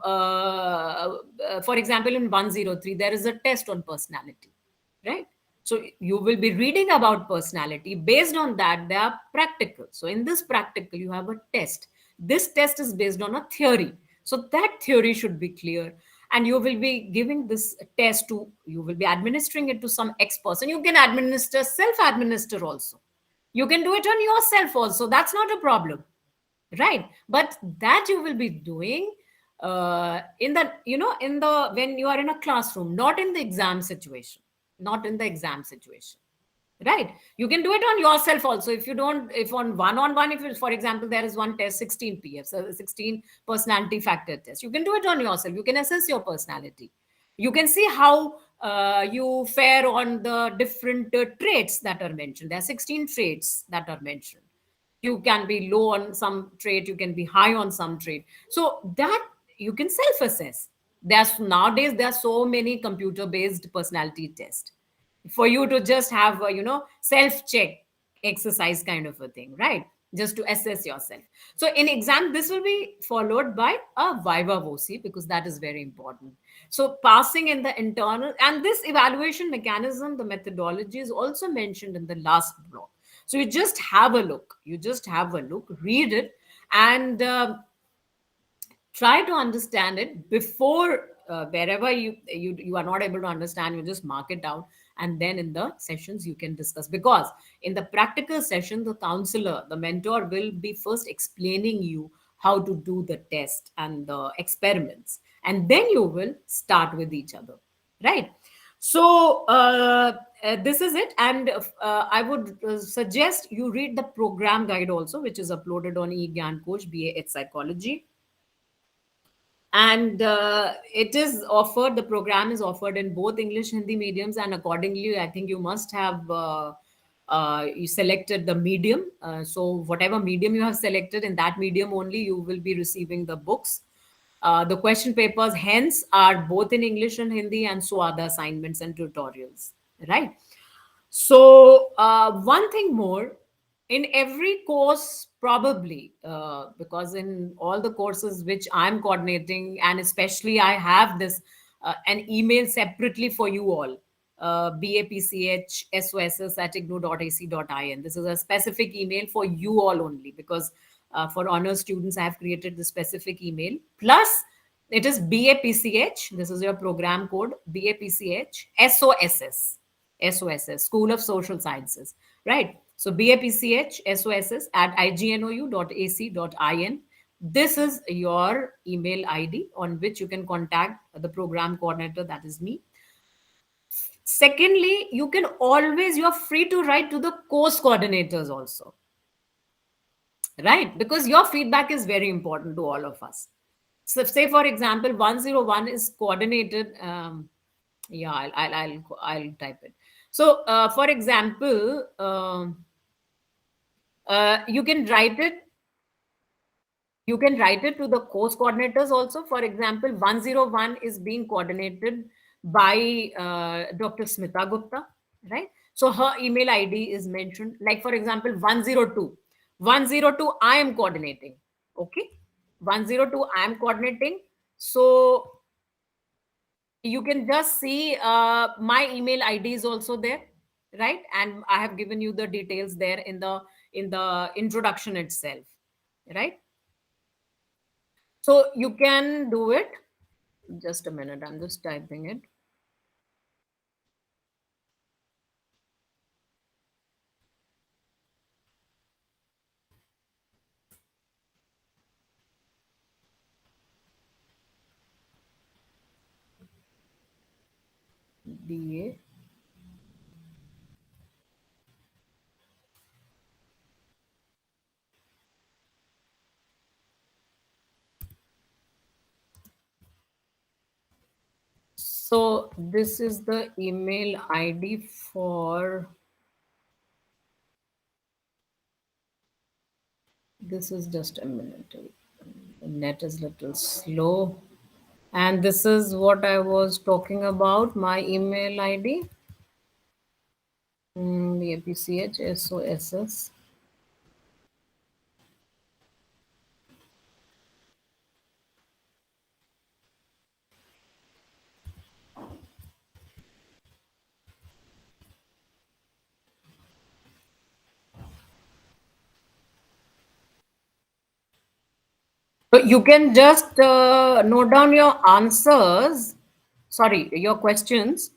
for example, in 103, there is a test on personality, right? So you will be reading about personality. Based on that, they are practical. So in this practical, you have a test. This test is based on a theory. So that theory should be clear. And you will be giving this test to, you will be administering it to some X person. You can administer, self-administer also. You can do it on yourself also. That's not a problem, right? But that you will be doing in the when you are in a classroom, not in the exam situation, not in the exam situation, right? You can do it on yourself also. If you don't, if on one-on-one, if for example there is one test, 16 pf, so 16 personality factor test, you can do it on yourself. You can assess your personality. You can see how you fare on the different traits that are mentioned. There are 16 traits that are mentioned. You can be low on some trait, you can be high on some trait, so that you can self-assess. Nowadays there are so many computer based personality tests for you to just have a self check exercise kind of a thing, right? Just to assess yourself. So in exam this will be followed by a viva voce, because that is very important. So passing in the internal, and this evaluation mechanism, the methodology is also mentioned in the last block. So you just have a look, read it, and try to understand it before wherever you are not able to understand, you just mark it down, and then in the sessions you can discuss. Because in the practical session, the counselor, the mentor, will be first explaining you how to do the test and the experiments, and then you will start with each other, right? So this is it, and I would suggest you read the program guide also, which is uploaded on eGyan Coach BAH Psychology. And it is offered, the program is offered in both English Hindi mediums, and accordingly I think you must have you selected the medium. So whatever medium you have selected, in that medium only you will be receiving the books. The question papers hence are both in English and Hindi, and so are the assignments and tutorials, right? So, one thing more, in every course, probably, because in all the courses which I'm coordinating, and especially I have this an email separately for you all, BAPCH SOSS@igno.ac.in. This is a specific email for you all only, because for honor students, I have created the specific email. Plus, it is BAPCH. This is your program code, BAPCH SOSS, School of Social Sciences, right? So BAPCH SOSS at ignou.ac.in. This is your email ID on which you can contact the program coordinator, that is me. Secondly, you can always, you are free to write to the course coordinators also, right? Because your feedback is very important to all of us. So, say for example, 101 is coordinated. Yeah, I'll type it. So, for example, you can write it. You can write it to the course coordinators also. For example, 101 is being coordinated by Dr. Smita Gupta, right? So her email ID is mentioned. Like for example, 102. 102, I am coordinating. Okay. 102, I am coordinating. So you can just see my email ID is also there, right? And I have given you the details there in the introduction itself, right? So you can do it. Just a minute, I'm just typing it. DA. So this is the email ID for, this is just a minute. The net is little slow. And this is what I was talking about, my email ID. BAPCH SOSS. So you can just note down your answers, sorry, your questions,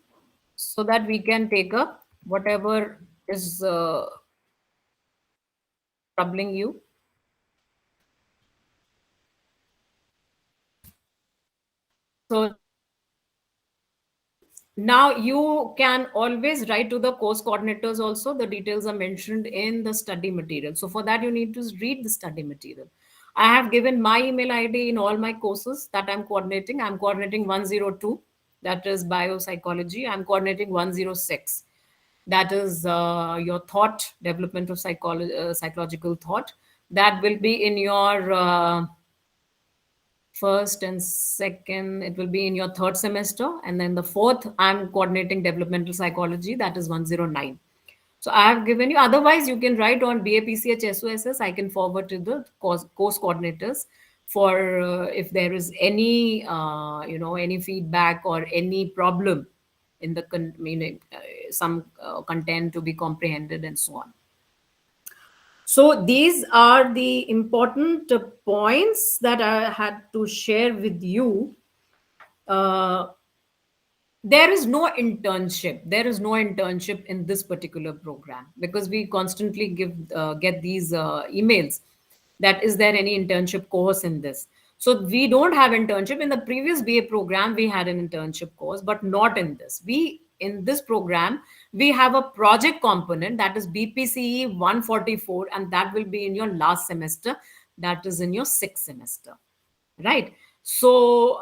so that we can take up whatever is troubling you. So now you can always write to the course coordinators also. The details are mentioned in the study material. So for that, you need to read the study material. I have given my email ID in all my courses that I'm coordinating. I'm coordinating 102, that is biopsychology. I'm coordinating 106. That is your thought, development of psychological thought. That will be in your first and second, it will be in your third semester, and then the fourth I'm coordinating developmental psychology, that is 109. So I have given you, otherwise you can write on BAPCH SOSS. I can forward to the course coordinators for if there is any any feedback or any problem in the some content to be comprehended and so on. So these are the important points that I had to share with you. uh, there is no internship in this particular program, because we constantly get these emails that is there any internship course in this. So we don't have internship. In the previous BA program we had an internship course, but not in this. We In this program we have a project component, that is BPCE 144, and that will be in your last semester, that is in your sixth semester, right? So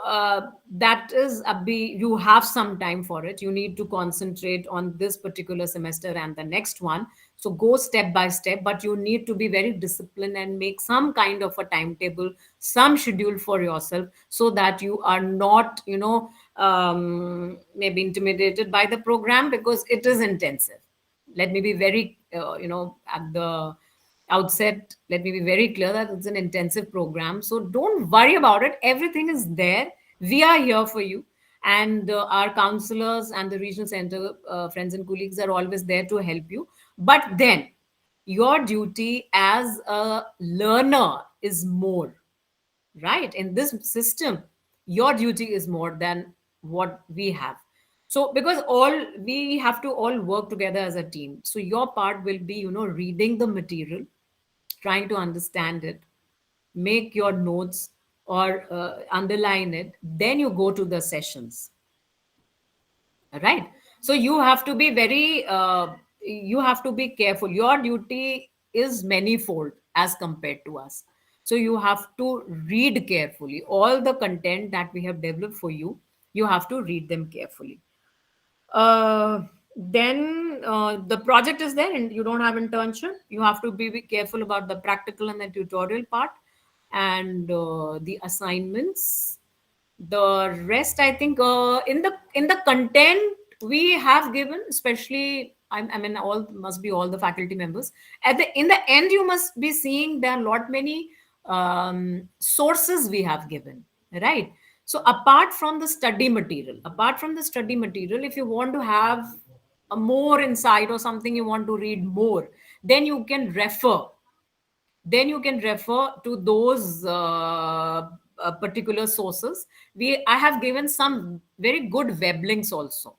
that is a b you have some time for it. You need to concentrate on this particular semester and the next one. So go step by step, but you need to be very disciplined and make some kind of a timetable, some schedule for yourself, so that you are not, maybe intimidated by the program, because it is intensive. Let me be very at the outset, let me be very clear that it's an intensive program. So don't worry about it. Everything is there. We are here for you. And our counselors and the regional center friends and colleagues are always there to help you. But then your duty as a learner is more, right? In this system, your duty is more than what we have. So because all we have to all work together as a team. So your part will be, reading the material, trying to understand it, make your notes or underline it, then you go to the sessions, right? So you have to be very you have to be careful. Your duty is manifold as compared to us. So you have to read carefully all the content that we have developed for you. You have to read them carefully. Then the project is there and you don't have internship. You have to be careful about the practical and the tutorial part, and the assignments. The rest, I think, in the content we have given, especially I mean, all must be all the faculty members. At the in the end, you must be seeing there are lot many sources we have given, right? So apart from the study material, if you want to have a more insight or something you want to read more, then you can refer to those particular sources. I have given some very good web links also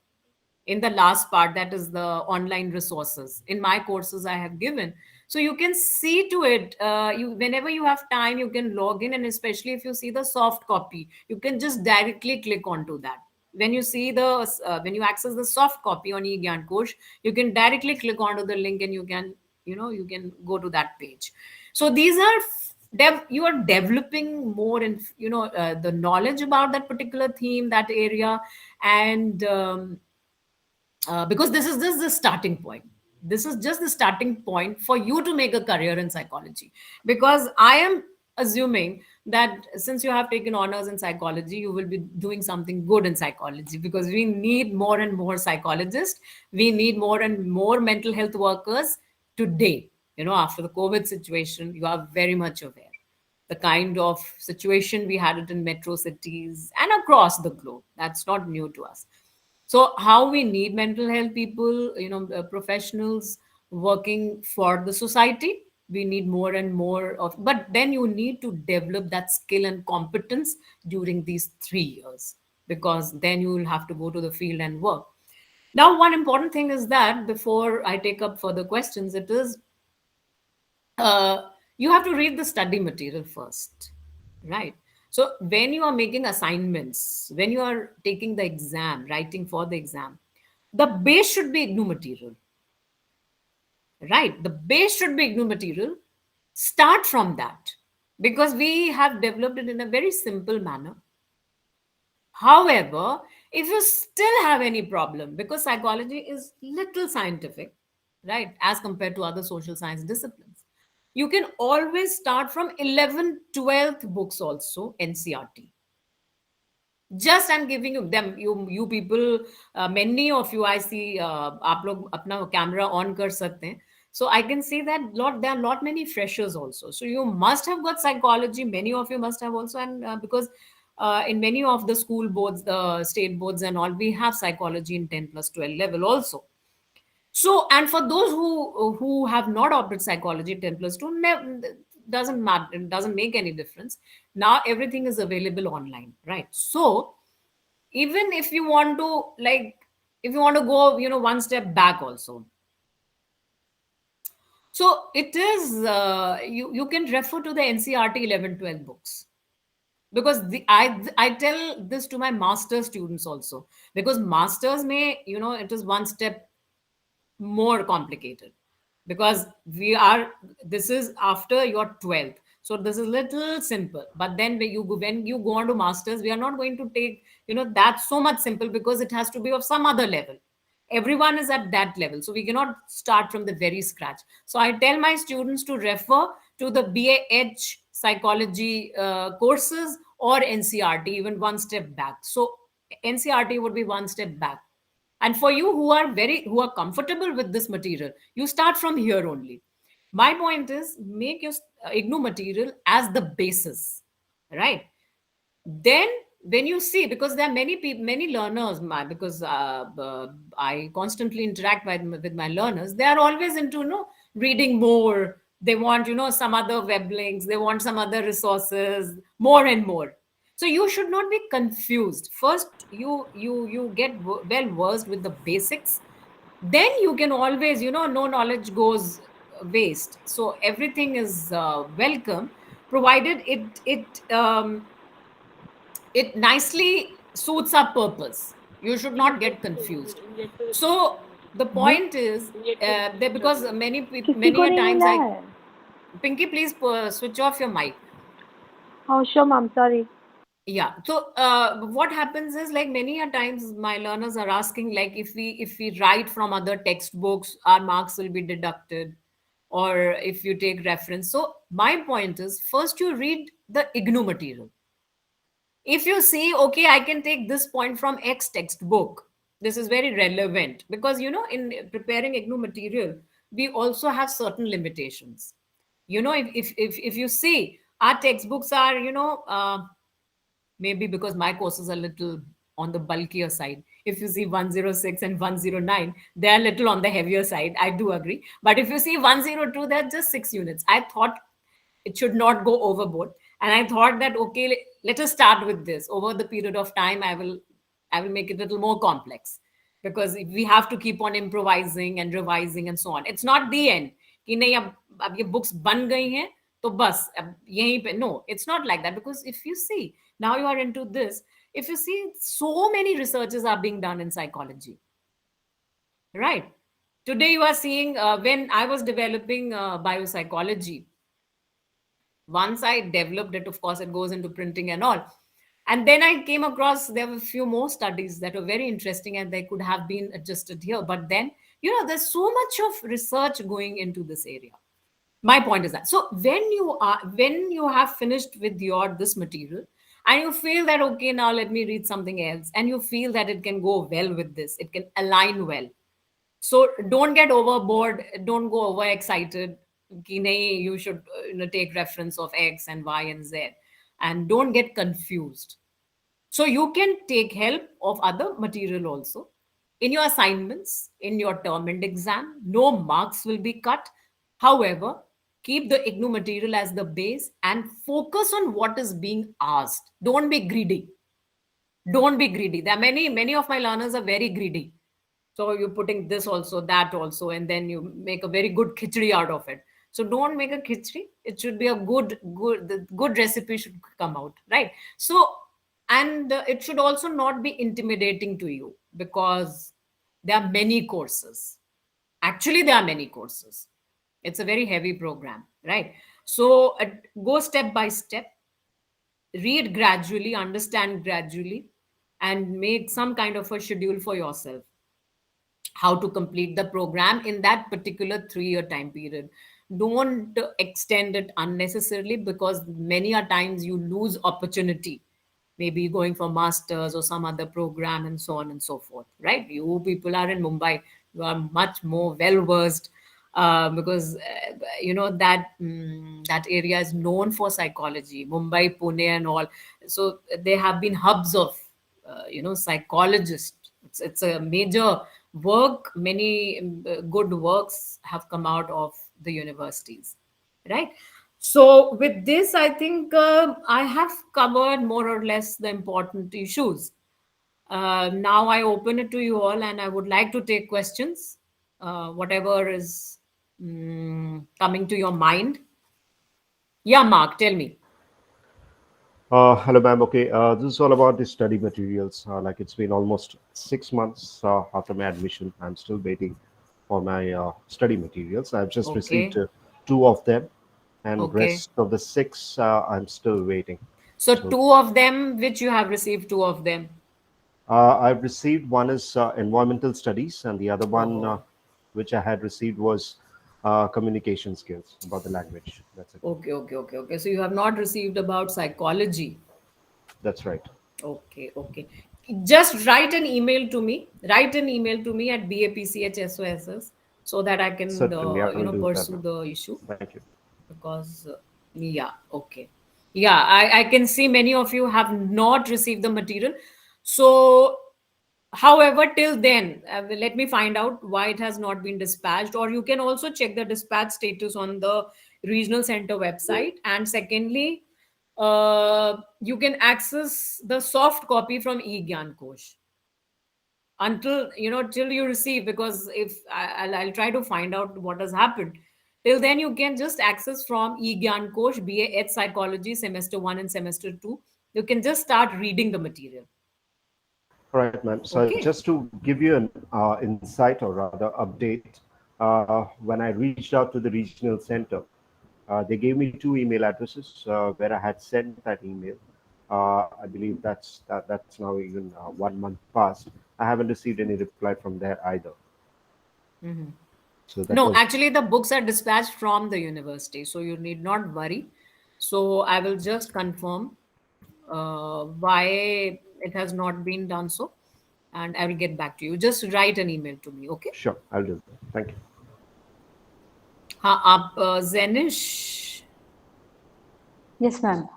in the last part, that is the online resources in my courses I have given. So you can see to it, you whenever you have time you can log in, and especially if you see the soft copy, you can just directly click onto that. When you see the when you access the soft copy on eGyan course, you can directly click onto the link and you can, you can go to that page. So these are you are developing more in, the knowledge about that particular theme, that area. And because this is just the starting point. This is just the starting point for you to make a career in psychology. Because I am assuming that since you have taken honors in psychology, you will be doing something good in psychology, because we need more and more psychologists. We need more and more mental health workers today. After the COVID situation, you are very much aware the kind of situation we had it in metro cities and across the globe. That's not new to us. So how we need mental health people, professionals working for the society. We need more and more of, but then you need to develop that skill and competence during these 3 years, because then you will have to go to the field and work. Now, one important thing is that before I take up further questions, it is you have to read the study material first, right? So when you are making assignments, when you are taking the exam, writing for the exam, the base should be GNU material, right? The base should be GNU material. Start from that, because we have developed it in a very simple manner. However, if you still have any problem, because psychology is little scientific, right, as compared to other social science disciplines, you can always start from 11th, 12th books also, NCRT. Just I'm giving you them, you people, many of you I see, आप लोग अपना camera on कर सकते हैं. So I can see that there are lot many freshers also. So you must have got psychology. Many of you must have also, and because in many of the school boards, the state boards and all, we have psychology in 10 plus 12 level also. So, and for those who have not opted psychology 10 plus 2, doesn't matter, it doesn't make any difference. Now everything is available online, right? So even if you want to, like, if you want to go, one step back also. So it is, you can refer to the NCRT 11, 12 books, because I tell this to my master students also, because masters may, it is one step more complicated, because we are, this is after your 12th, so this is little simple. But then when you go on to masters, we are not going to take, that so much simple, because it has to be of some other level. Everyone is at that level, so we cannot start from the very scratch. So I tell my students to refer to the BAH psychology courses, or NCRT, even one step back. So NCRT would be one step back. And for you who are comfortable with this material, you start from here only. My point is, make your IGNU material as the basis, right? Then when you see, because there are many people, many learners, because I constantly interact with my learners, they are always into, reading more. They want, some other web links, they want some other resources, more and more. So you should not be confused. First, you get well versed with the basics. Then you can always, no knowledge goes waste. So everything is welcome, provided it nicely suits our purpose. You should not get confused. So the ji point is, that because किसी many को a नहीं times मिला I, है. Pinky, please switch off your mic. Oh, sure, ma'am. Sorry. Yeah. So what happens is, like, many a times my learners are asking, like, if we write from other textbooks, our marks will be deducted, or if you take reference. So my point is, first you read the IGNU material. If you see, okay, I can take this point from X textbook, this is very relevant, because, in preparing IGNU material, we also have certain limitations. If you see, our textbooks are, maybe because my courses are little on the bulkier side. If you see 106 and 109, they are little on the heavier side, I do agree. But if you see 102, they're just 6 units. I thought it should not go overboard, and I thought that, okay, let us start with this. Over the period of time, I will make it a little more complex, because we have to keep on improvising and revising and so on. It's not the end कि नहीं, अब ये books बन गई हैं, तो बस अब यहीं पे. No, it's not like that. Because if you see, now you are into this, if you see, so many researches are being done in psychology, right? Today you are seeing, when I was developing biopsychology, once I developed it, of course, it goes into printing and all. And then I came across, there were a few more studies that were very interesting, and they could have been adjusted here. But then, there's so much of research going into this area. My point is that, so when you have finished with your this material, and you feel that, okay, now let me read something else, and you feel that it can go well with this, it can align well. So don't get overboard, don't go overexcited कि नहीं, you should take reference of X and Y and Z, and don't get confused. So you can take help of other material also in your assignments, in your term and exam. No marks will be cut. However, keep the IGNU material as the base, and focus on what is being asked. Don't be greedy. Don't be greedy. There are many of my learners are very greedy. So you're putting this also, that also, and then you make a very good khichdi out of it. So don't make a khichdi. It should be a the good recipe should come out, right? So, and it should also not be intimidating to you, because there are many courses. Actually, there are many courses. It's a very heavy program, right? So go step by step, read gradually, understand gradually, and make some kind of a schedule for yourself, how to complete the program in that particular 3 year time period. Don't extend it unnecessarily, because many a times you lose opportunity, maybe going for masters or some other program and so on and so forth, right? You people are in Mumbai, you are much more well versed, because that area is known for psychology, Mumbai, Pune and all. So they have been hubs of psychologists. It's a major work. Many good works have come out of the universities, right? So with this, I think I have covered more or less the important issues. Now I open it to you all, and I would like to take questions, whatever is coming to your mind. Yeah, Mark, tell me. Hello, ma'am. Okay, this is all about the study materials. Like it's been almost 6 months after my admission. I'm still waiting for my study materials. I've just received Okay, two of them, and okay. rest of the six I'm still waiting. So So two of them, which you have received, two of them. I've received one is environmental studies, and the other one Oh, which I had received was communication skills about the language. That's it. okay, okay, okay, okay. So you have not received about psychology. That's right. Okay, okay. Just write an email to me. Write an email to me at BAPCH so that I can, Certainly, I will do that, ma'am. pursue the issue. Thank you. Because, yeah, okay. Yeah, I can see many of you have not received the material. So, however, till then, let me find out why it has not been dispatched, or you can also check the dispatch status on the regional center website. And secondly, you can access the soft copy from eGyan Kosh until, till you receive, because if I'll try to find out what has happened. Till then, you can just access from eGyan Kosh, BAH Psychology, semester 1 and semester 2. You can just start reading the material. All right, ma'am. So Okay. just to give you an insight or rather update, when I reached out to the regional center, they gave me two email addresses where I had sent that email. I believe that's now even 1 month past. I haven't received any reply from there either. So that No, was actually, the books are dispatched from the university, so you need not worry. So I will just confirm why it has not been done so, and I will get back to you. Just write an email to me, okay? sure. I'll do that. Thank you. हाँ आप Zenish. Yes, ma'am.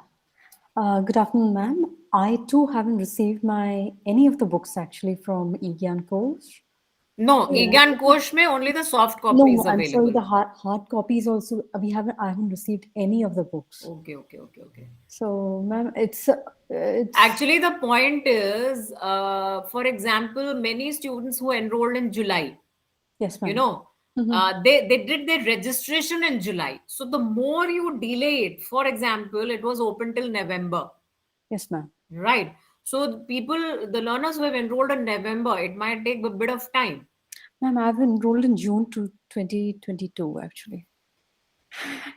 Good afternoon, ma'am. I too haven't received my any of the books actually from Egyan Coach. No, Yeah. Egan Kosh में only the soft copy No, is I'm sorry. available. The hard copies also I haven't received any of the books. Okay, okay, okay, okay. So, ma'am, it's Actually, the point is, for example, many students who enrolled in July, yes, you ma'am. know, they did their registration in July. So the more you delay it, for example, it was open till November, Yes, ma'am. right? So the learners who have enrolled in November, it might take a bit of time. Ma'am, I've enrolled in June to 2022 actually.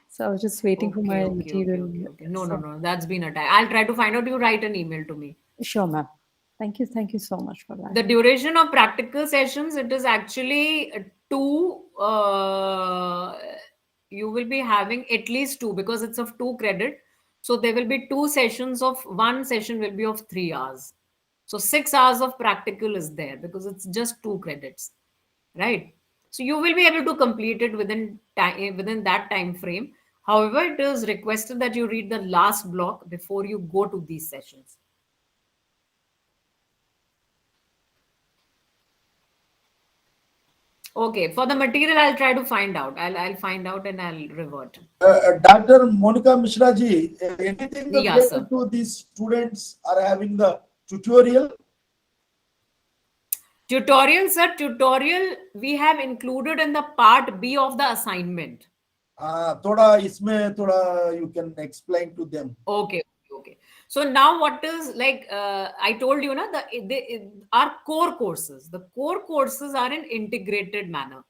So I was just waiting for Okay, my okay, okay, material. okay, okay. No, no, So, no. That's been a time. I'll try to find out. You write an email to me. sure, ma'am. Thank you. Thank you so much for that. The duration of practical sessions, it is actually two. You will be having at least two because it's of 2 credit. So there will be two sessions of one session will be of 3 hours. So 6 hours of practical is there because it's just 2 credits, right? So you will be able to complete it within time within that time frame. However, it is requested that you read the last block before you go to these sessions. Okay, for the material, I'll try to find out. I'll find out and I'll revert. Dr. Monica Mishra ji, anything Yeah, related sir. to these students are having the tutorial? Tutorial, sir. Tutorial we have included in the part B of the assignment. थोड़ा इसमें थोड़ा you can explain to them. Okay, okay. So now what is like I told you, na, our core courses. The core courses are in integrated manner.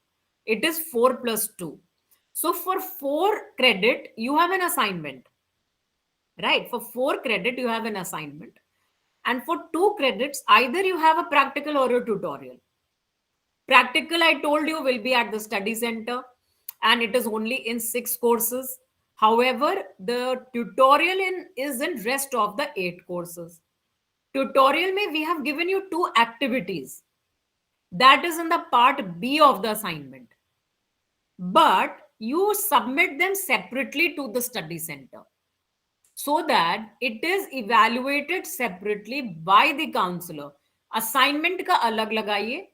It is 4+2. So for 4 credit, you have an assignment, right? For 4 credit, you have an assignment. And for 2 credits, either you have a practical or a tutorial. Practical, I told you, will be at the study center and it is only in 6 courses. However, the tutorial is in rest of the 8 courses. Tutorial may we have given you 2 activities. That is in the part B of the assignment. But you submit them separately to the study center so that it is evaluated separately by the counselor. Assignment का अलग लगाइए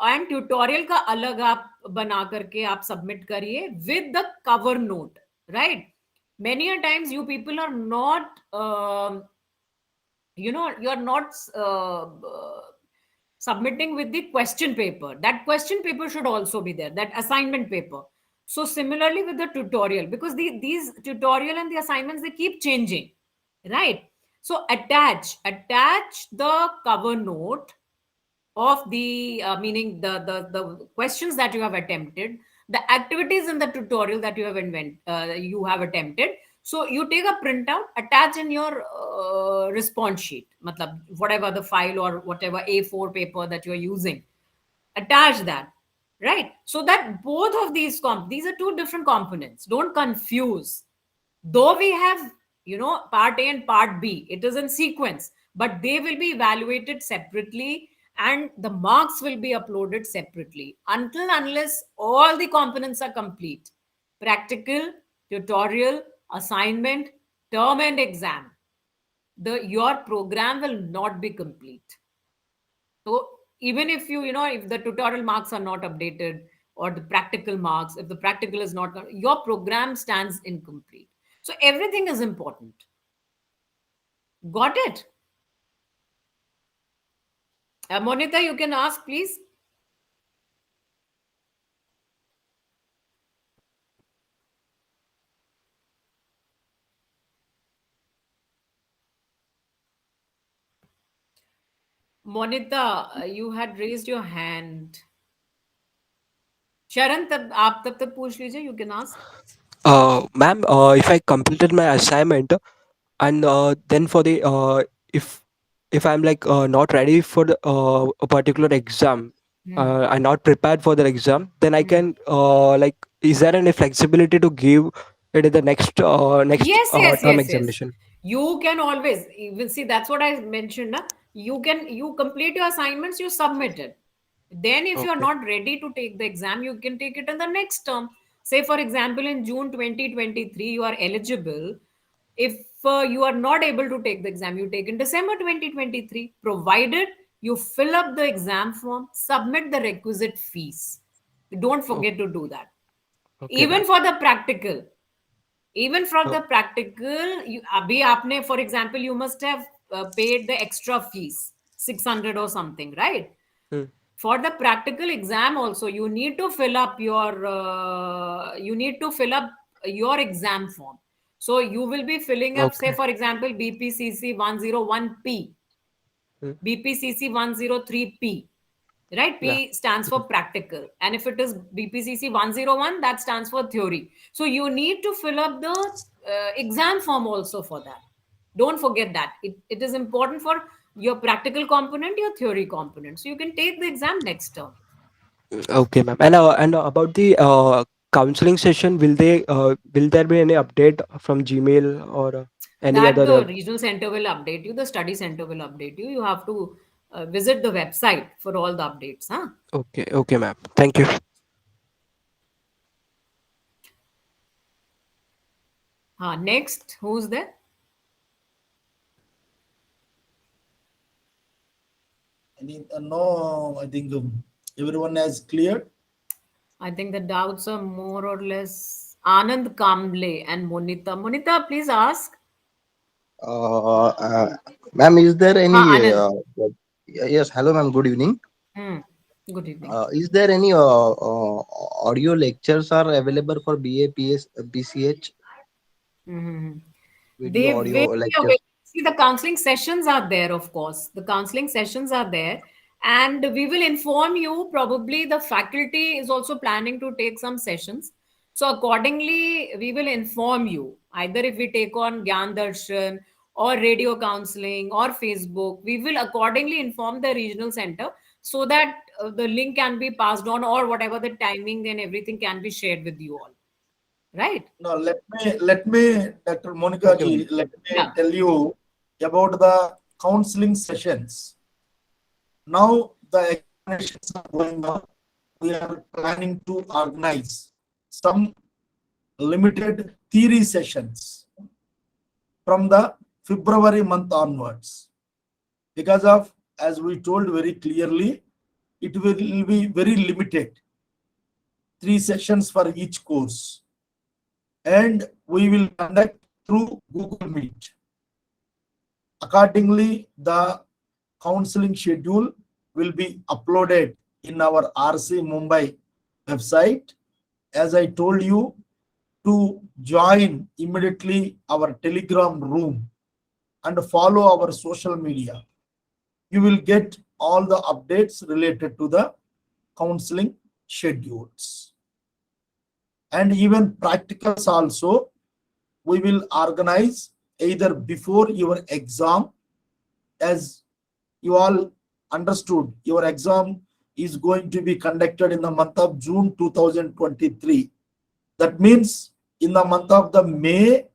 and tutorial का अलग आप बना करके आप submit करिए with the cover note, right? Many a times you people are not you're not submitting with the question paper. That question paper should also be there, that assignment paper. So similarly with the tutorial, because these tutorial and the assignments, they keep changing, right? So attach the cover note of the meaning the questions that you have attempted, the activities in the tutorial that you have attempted. So you take a printout, attach in your response sheet, matlab, whatever the file or whatever A4 paper that you're using, attach that, right? So that both of these are two different components, don't confuse. Though we have, part A and part B, it is in sequence, but they will be evaluated separately and the marks will be uploaded separately unless all the components are complete: practical, tutorial, assignment, term and exam. Your program will not be complete. So even if if the tutorial marks are not updated, or the practical marks, if the practical is not, your program stands incomplete. So everything is important. Got it? Monita, you can ask, please. Monita, you had raised your hand. Sharon, आप तब तक पूछ लीजिए, you can ask. Ma'am, if I completed my assignment and then for the if I'm like not ready for the a particular exam, I'm not prepared for the exam, then I can like, is there any flexibility to give it in the next term Yes. examination? You can always even see, that's what I mentioned. Na? You complete your assignments, you submit it. Then if you're Okay. not ready to take the exam, you can take it in the next term. Say for example, in June 2023, you are eligible. If you are not able to take the exam, you take in December 2023, provided you fill up the exam form, submit the requisite fees. Don't Oh, forget to do that. okay, Even ma'am. for the practical, even from Oh, the practical, you abhi aapne, for example, you must have paid the extra fees, 600 or something, right? hmm, For the practical exam also, you need to fill up your exam form. So you will be filling up, say okay. for example, BPCC 101P, Hmm, BPCC 103P, right? yeah. P stands for practical, and if it is BPCC 101, that stands for theory. So you need to fill up the exam form also for that. Don't forget that it is important for your practical component, your theory component, so you can take the exam next term. Okay, ma'am. And about the counseling session, will there be any update from Gmail or any That other? the regional center will update you, the study center will update you. You have to visit the website for all the updates, huh? Okay, okay, ma'am. Thank you. Next, who's there? No, I think everyone has cleared. I think the doubts are more or less Anand Kamble and Monita. Monita, please ask. Uh, uh, Ma'am, is there any? Anand. Yes, hello, ma'am. Good evening. Hmm. Good evening. Is there any audio lectures are available for BAPS BCH Mhm. video They will audio be lectures? available. See, the counseling sessions are there, of course. The counseling sessions are there. And we will inform you. Probably the faculty is also planning to take some sessions. So, accordingly, we will inform you. Either if we take on Gyan Darshan or radio counseling or Facebook, we will accordingly inform the regional center so that the link can be passed on, or whatever the timing and everything can be shared with you all. Right? No, let me, Dr. Monica Okay, ji, ma'am. let me Yeah. tell you about the counseling sessions. Now the examinations are going on. We are planning to organize some limited theory sessions from the February month onwards. Because of, as we told very clearly, it will be very limited. 3 sessions for each course. And we will conduct through Google Meet. Accordingly, the counseling schedule will be uploaded in our RC Mumbai website. As I told you, to join immediately our Telegram room and follow our social media. You will get all the updates related to the counseling schedules. And even practicals also, we will organize either before your exam. As you all understood, your exam is going to be conducted in the month of June 2023. That means in the month of the May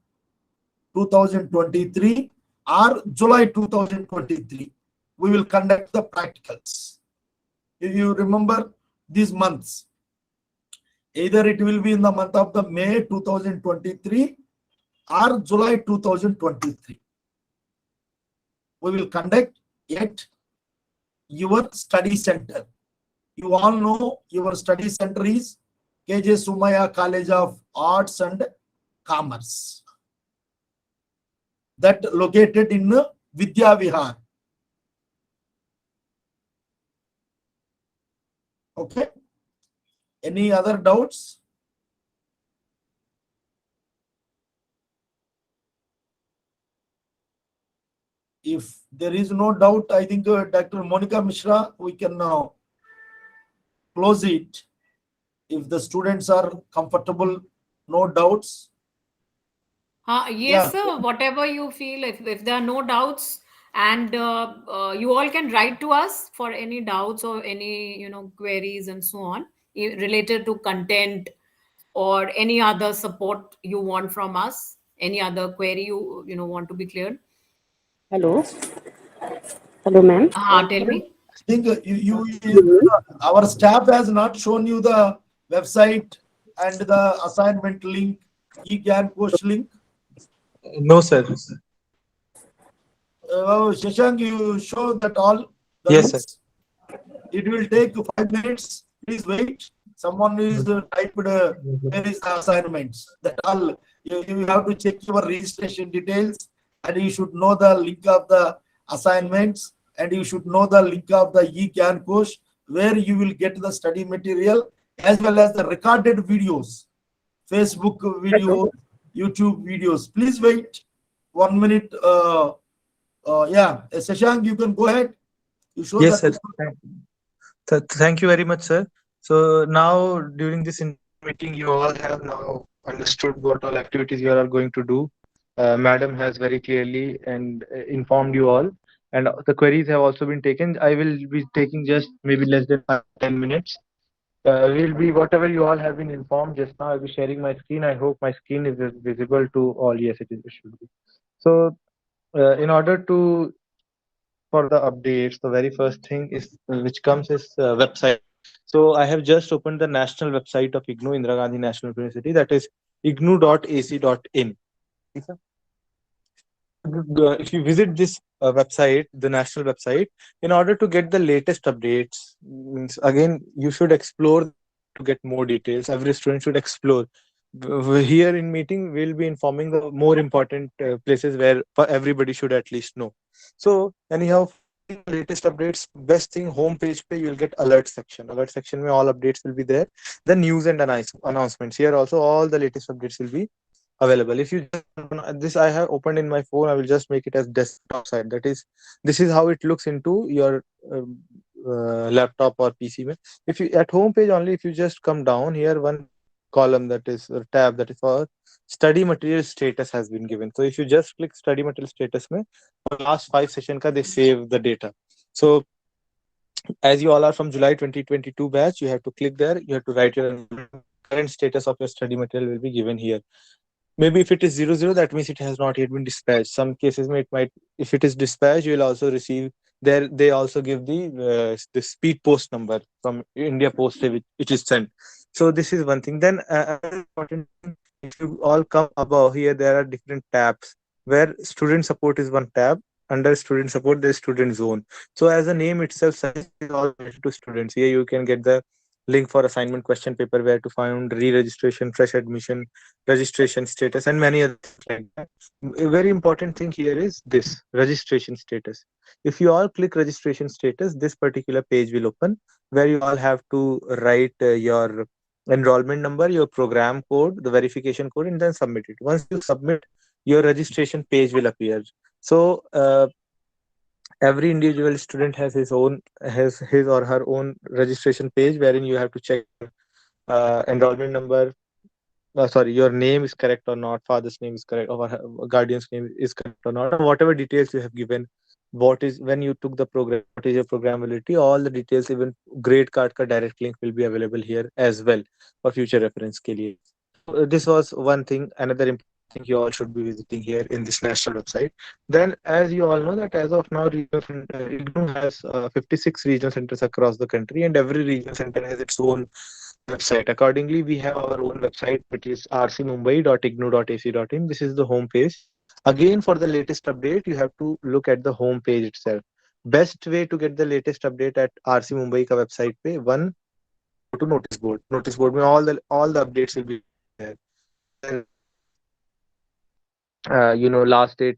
2023 or July 2023, we will conduct the practicals. If you remember these months, either it will be in the month of the May 2023 or July 2023. We will conduct at your study center. You all know your study center is KJ Sumaya College of Arts and Commerce, that located in Vidya Vihar. Okay. Any other doubts? If there is no doubt, I think Dr. Monica Mishra, we can now close it. If the students are comfortable, no doubts. Yes, sir. Whatever you feel, if there are no doubts, and you all can write to us for any doubts or any queries and so on related to content or any other support you want from us, any other query you want to be cleared. Hello. Hello, ma'am. Tell me. I think our staff has not shown you the website and the assignment link, e-GAN course link. No, sir. Shashank, you show that all the Yes, links. It will take 5 minutes. Please wait. Someone is typed where is the assignments. That all you have to check your registration details, and you should know the link of the assignments, and you should know the link of the e-GAN course where you will get the study material as well as the recorded videos, Facebook video, YouTube videos. Please wait 1 minute. Shashank, you can go ahead. You show Yes, that. sir. Thank you very much, sir. So now during this meeting, you all have now understood what all activities you all are going to do. Madam has very clearly and informed you all, and the queries have also been taken. I will be taking just maybe less than 5-10 minutes. Will be whatever you all have been informed just now. I'll be sharing my screen. I hope my screen is visible to all. Yes, it is. It should be. So, in order to for the updates, the very first thing is which comes is website. So I have just opened the national website of IGNOU, Indira Gandhi National University. That is ignou.ac.in. If you visit this website, the national website, in order to get the latest updates, means again you should explore to get more details. Every student should explore. Here in meeting, we'll be informing the more important places where everybody should at least know. So anyhow, latest updates, best thing, home page pe you'll get alert section. Alert section mein all updates will be there. The news and announcements. Here also all the latest updates will be available. If you just, this I have opened in my phone, I will just make it as desktop side. That is, this is how it looks into your laptop or PC mein. If you at home page only, if you just come down here, one column that is or tab that is for study material status has been given. So if you just click study material status mein, for last 5 session ka they save the data. So as you all are from July 2022 batch, you have to click there. You have to write your current status of your study material will be given here. Maybe if it is 00, that means it has not yet been dispatched. Some cases it might, if it is dispatched, you will also receive there. They also give the speed post number from India Post which is sent. So this is one thing. Then another important thing, if you all come above here, there are different tabs where student support is one tab. Under student support, there is student zone. So as the name itself suggests, it is all related to students. Here you can get the link for assignment question paper, where to find re-registration, fresh admission, registration status, and many other things like that. A very important thing here is this registration status. If you all click registration status, this particular page will open where you all have to write your enrollment number, your program code, the verification code, and then submit it. Once you submit, your registration page will appear. So every individual student has his or her own registration page, wherein you have to check enrollment number, sorry, your name is correct or not, father's name is correct, or guardian's name is correct or not, and whatever details you have given, what is when you took the program, what is your programmability, all the details, even grade card ka direct link will be available here as well for future reference ke liye. So this was one thing. Another important thing you all should be visiting here in this national website. Then, as you all know, that as of now, IGNOU has 56 regional centers across the country, and every regional center has its own website. Accordingly, we have our own website, which is rcmumbai.ignou.ac.in. This is the home page. Again, for the latest update, you have to look at the home page itself. Best way to get the latest update at RC Mumbai ka website pe, one, go to notice board. Notice board mein all the updates will be there. Then last date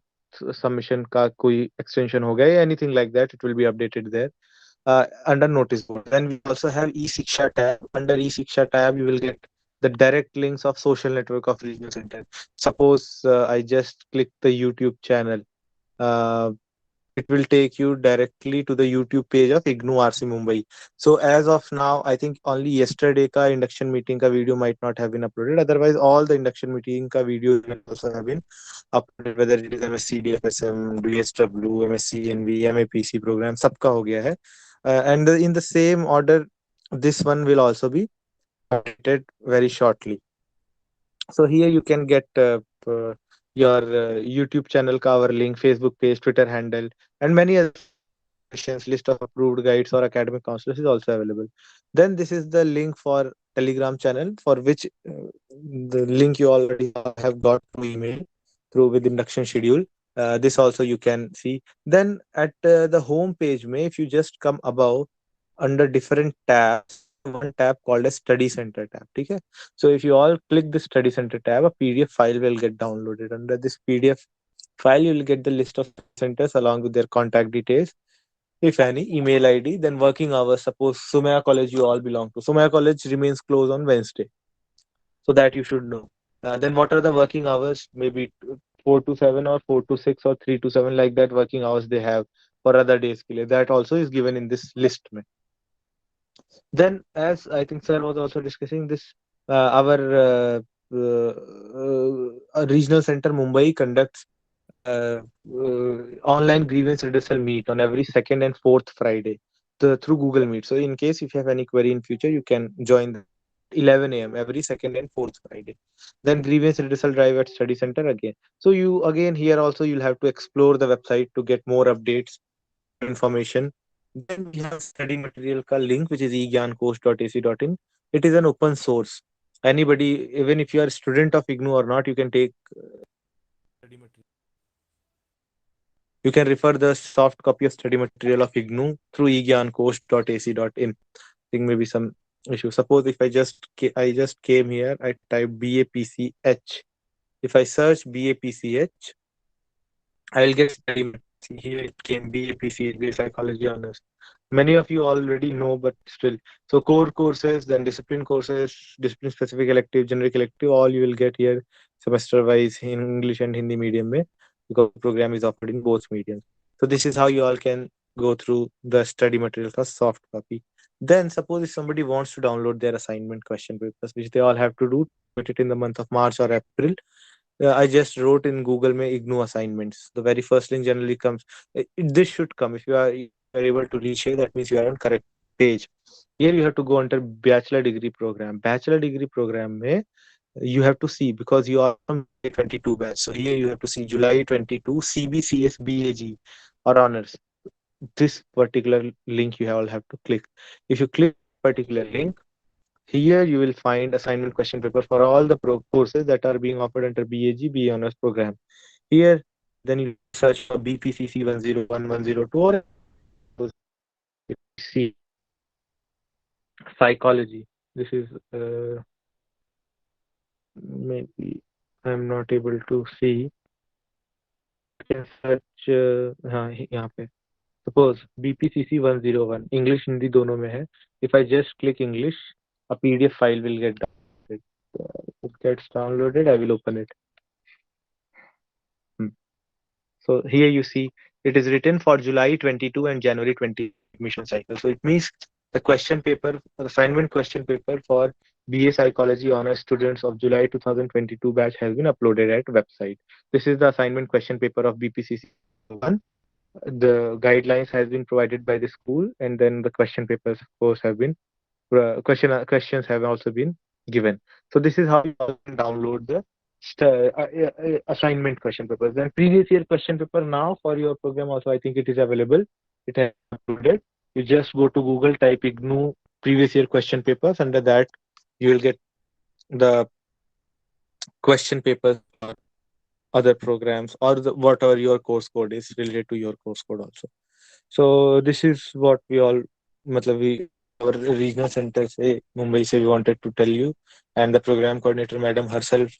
submission ka koi extension ho gaya, anything like that, it will be updated there under notice board. Then we also have e-Shiksha tab. Under e-Shiksha tab, you will get the direct links of social network of regional center. Suppose I just click the YouTube channel. Uh, it will take you directly to the YouTube page of IGNOU RC Mumbai. So as of now, I think only yesterday ka induction meeting ka video might not have been uploaded. Otherwise, all the induction meeting ka videos will also have been uploaded, whether it is MSc DFSM, DSW, MSc NV, MAPC program, सबका हो गया है. And in the same order, this one will also be updated very shortly. So here you can get your YouTube channel cover link, Facebook page, Twitter handle, and many other questions, list of approved guides or academic counselors is also available. Then this is the link for Telegram channel, for which the link you already have got through email, through with induction schedule. This also you can see. Then at the home page, may if you just come above under different tabs, one tab called as Study Center tab. Okay? So if you all click the Study Center tab, a PDF file will get downloaded. Under this PDF file, you will get the list of study centers along with their contact details, if any, email ID, then working hours. Suppose Sumaya College you all belong to. Sumaya College remains closed on Wednesday, so that you should know. Then what are the working hours? Maybe 4 to 7 or 4 to 6 or 3 to 7, like that working hours they have for other days. के लिए. That also is given in this list. Mein. Then, as I think sir was also discussing this, our regional center Mumbai conducts uh, online grievance redressal meet on every second and fourth Friday through Google Meet. So, in case if you have any query in future, you can join them at 11 a.m. every second and fourth Friday. Then grievance redressal drive at study center again. So you again here also you'll have to explore the website to get more updates, more information. Then we have study material ka link, which is egyancourse.ac.in. It is an open source. Anybody, even if you are a student of IGNOU or not, you can take study material. You can refer the soft copy of study material of IGNOU through egyancourse.ac.in. I think maybe some issue. Suppose if I just came here, I type BAPCH. If I search BAPCH, I will get study material. See here it came BAPCH, Basic Psychology Honors. Many of you already know, but still. So core courses, then discipline courses, discipline specific elective, generic elective, all you will get here semester wise in English and Hindi medium mein, because the program is offered in both mediums. So this is how you all can go through the study material for soft copy. Then suppose if somebody wants to download their assignment question papers, which they all have to do, put it in the month of March or April. I just wrote in Google mein IGNOU assignments. The very first link generally comes. This should come if you are able to reach here. That means you are on correct page. Here you have to go under bachelor degree program. Bachelor degree program mein you have to see, because you are from July 22 batch. So here you have to see July 22 CBCS BAG or honors. This particular link you all have to click. If you click particular link, here you will find assignment question paper for all the courses that are being offered under BAG BA honors program. Here, then you search for BPCC 101, 102, or see. psychology. This is maybe I'm not able to see. You can search हाँ यहाँ पे suppose BPCC 101 English Hindi दोनों में है. If I just click English, a PDF file will get downloaded. It gets downloaded. I will open it. So here you see it is written for July 22 and January 20 admission cycle. So it means the question paper, assignment question paper for BA Psychology Honors students of July 2022 batch has been uploaded at website. This is the assignment question paper of BPCC 1. The guidelines has been provided by the school, and then the question papers, of course, have been questions have also been given. So this is how you can download the assignment question papers. Then previous year question paper now for your program also, I think it is available. It has uploaded. You just go to Google, type IGNOU previous year question papers. Under that, you will get the question papers for other programs or whatever your course code is related to your course code also. So this is what we all, we our regional center say Mumbai say we wanted to tell you, and the program coordinator madam herself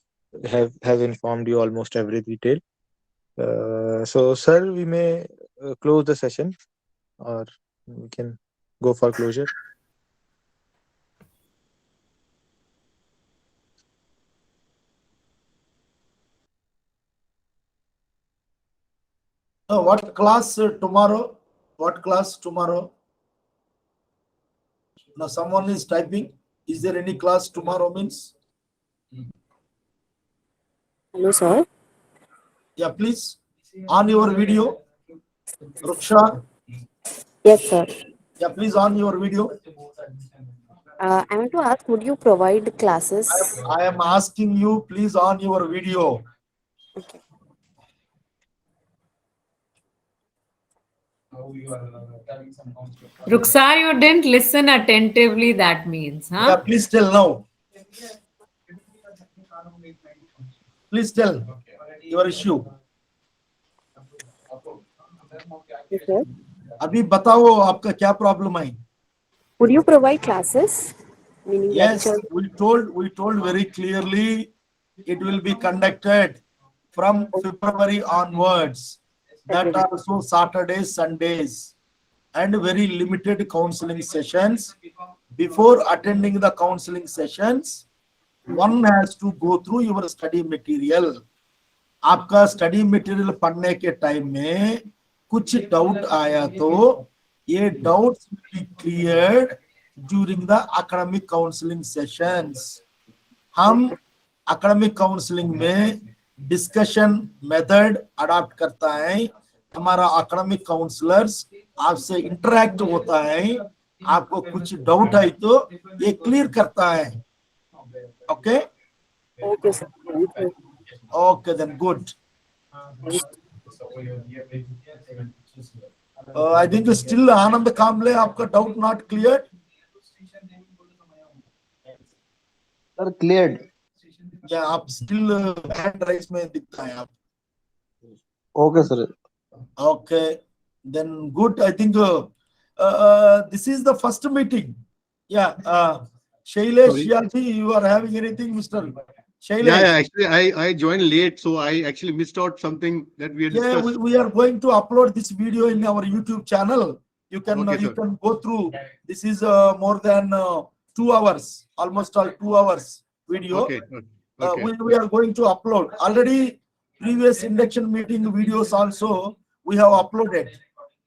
have informed you almost every detail. So sir, we may close the session, or we can go for closure. What class tomorrow? What class tomorrow? Now someone is typing. Is there any class tomorrow means? Hello, sir. Yeah, please. On your video. Ruksha. Yes, sir. Yeah, please on your video. I want to ask, would you provide classes? I am asking you, please on your video. Okay. Ruksar, you didn't listen attentively, that means, huh? Yeah, please tell now. Please tell your issue. Yes, sir. अभी बताओ आपका क्या problem है? Would you provide classes? Meaning Yes, lectures? we told very clearly it will be conducted from February onwards. That also Saturdays, Sundays, and very limited counseling sessions. Before attending the counseling sessions, one has to go through your study material. आपका study material पढ़ने के time में कुछ doubt आया तो ये doubts will be cleared during the academic counselling sessions. हम academic counselling में डिस्कशन मेथड अडॉप्ट करता है. हमारा एकेडमिक काउंसलर्स आपसे इंटरेक्ट होता है. आपको कुछ डाउट है तो ये क्लियर करता है. Okay? Okay, sir. Thank you. Okay, then good. I think still Anand Kamble, आपका doubt not cleared? Sir, cleared. Yeah, आप still hand raise में दिखता है आप. Okay, sir. Okay, then good. I think this is the first meeting. Yeah, Shailesh Yaji, you are having anything, Mr. Shailesh? Yeah, actually, I joined late, so I actually missed out something that we had discussed. Yeah, we are going to upload this video in our YouTube channel. You can Okay, you sir. can go through. This is more than 2 hours, almost all 2 hours video. Okay, okay. We are going to upload. Already previous induction meeting videos also we have uploaded.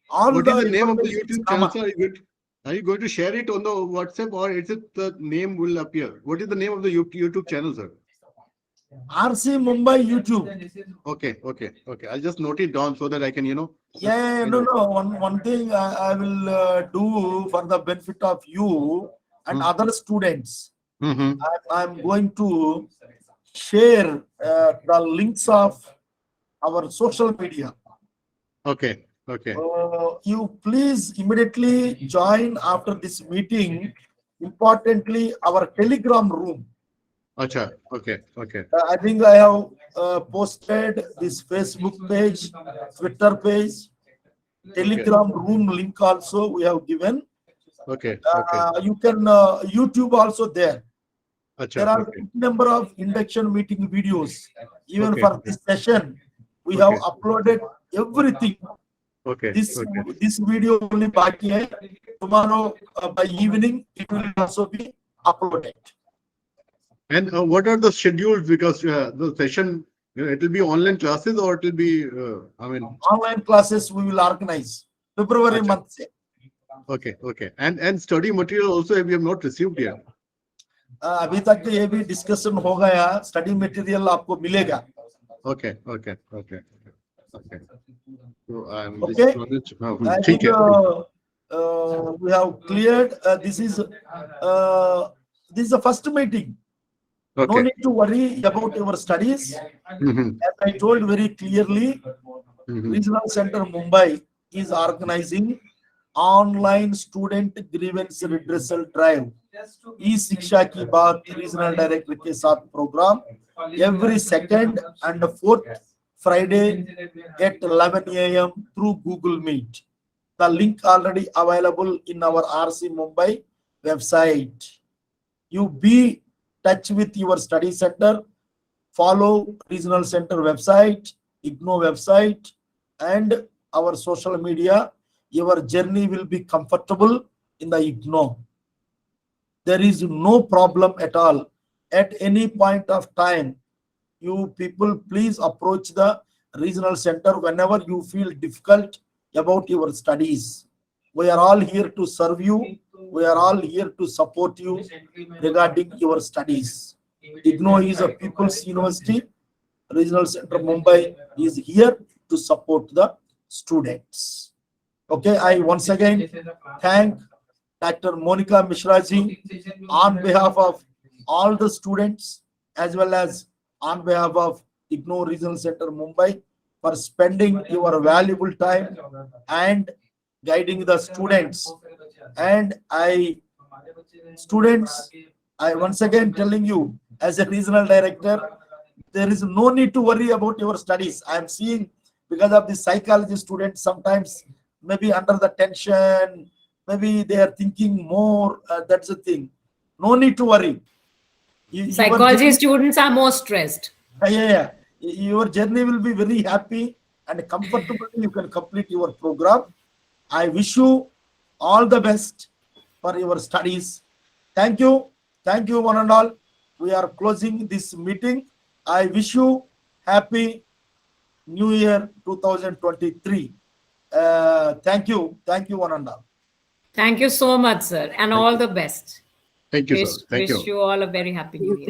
All What is the name of the information is YouTube channel, common. sir? Are you going to share it on the WhatsApp, or is it the name will appear? What is the name of the YouTube channel, sir? RC Mumbai YouTube. Okay. I'll just note it down so that I can, Yeah, no. One thing I will do for the benefit of you and other students. I'm going to share the links of our social media. Okay. You please immediately join after this meeting. Importantly, our Telegram room. Acha. Okay. I think I have posted this Facebook page, Twitter page, Telegram room link also we have given. Okay. Okay. You can YouTube also there. Acha. There are Okay. good number of induction meeting videos. Even Okay. for this session, we Okay. have uploaded everything. Okay. This Okay. this video only baki hai. Tomorrow by evening it will also be uploaded. And what are the schedules? Because the session, it will be online classes or it will be, I mean, Online classes we will organize February Acha. month se. Okay. Okay. And study material also we have not received yet. अभी तक ये भी discussion हो गया. Study material आपको मिलेगा. Okay. Okay. Okay. Okay. So Okay. I ठीक think है. we have cleared. This is the first meeting. No Okay. need to worry about your studies. Mhm. As I told very clearly, Mhm. Regional Center Mumbai is organizing online student grievance redressal drive. E-Shiksha Ki Baat Regional Director के साथ program every second and fourth Friday at 11 a.m. through Google Meet. The link already available in our RC Mumbai website. You be touch with your study center, follow Regional Center website, IGNO website, and our social media. Your journey will be comfortable in the IGNO. There is no problem at all. At any point of time, you people please approach the regional center whenever you feel difficult about your studies. We are all here to serve you. We are all here to support you regarding your studies. IGNO is a people's university. Regional Center Mumbai is here to support the students. Okay, I once again thank Dr. Monica Mishraji on behalf of all the students as well as on behalf of IGNO Regional Center Mumbai for spending your valuable time and guiding the students. And students, I once again telling you as a regional director, there is no need to worry about your studies. I am seeing because of the psychology students sometimes maybe under the tension, maybe they are thinking more. That's the thing. No need to worry. Your Psychology journey, students are more stressed. yeah. Your journey will be very happy and comfortable. You can complete your program. I wish you all the best for your studies. Thank you. Thank you, one and all. We are closing this meeting. I wish you happy New Year 2023. Thank you. Thank you, one and all. Thank you so much, sir, and Thank all you. the best. Thank you, sir. Thank Wish you. you all a very happy New Year.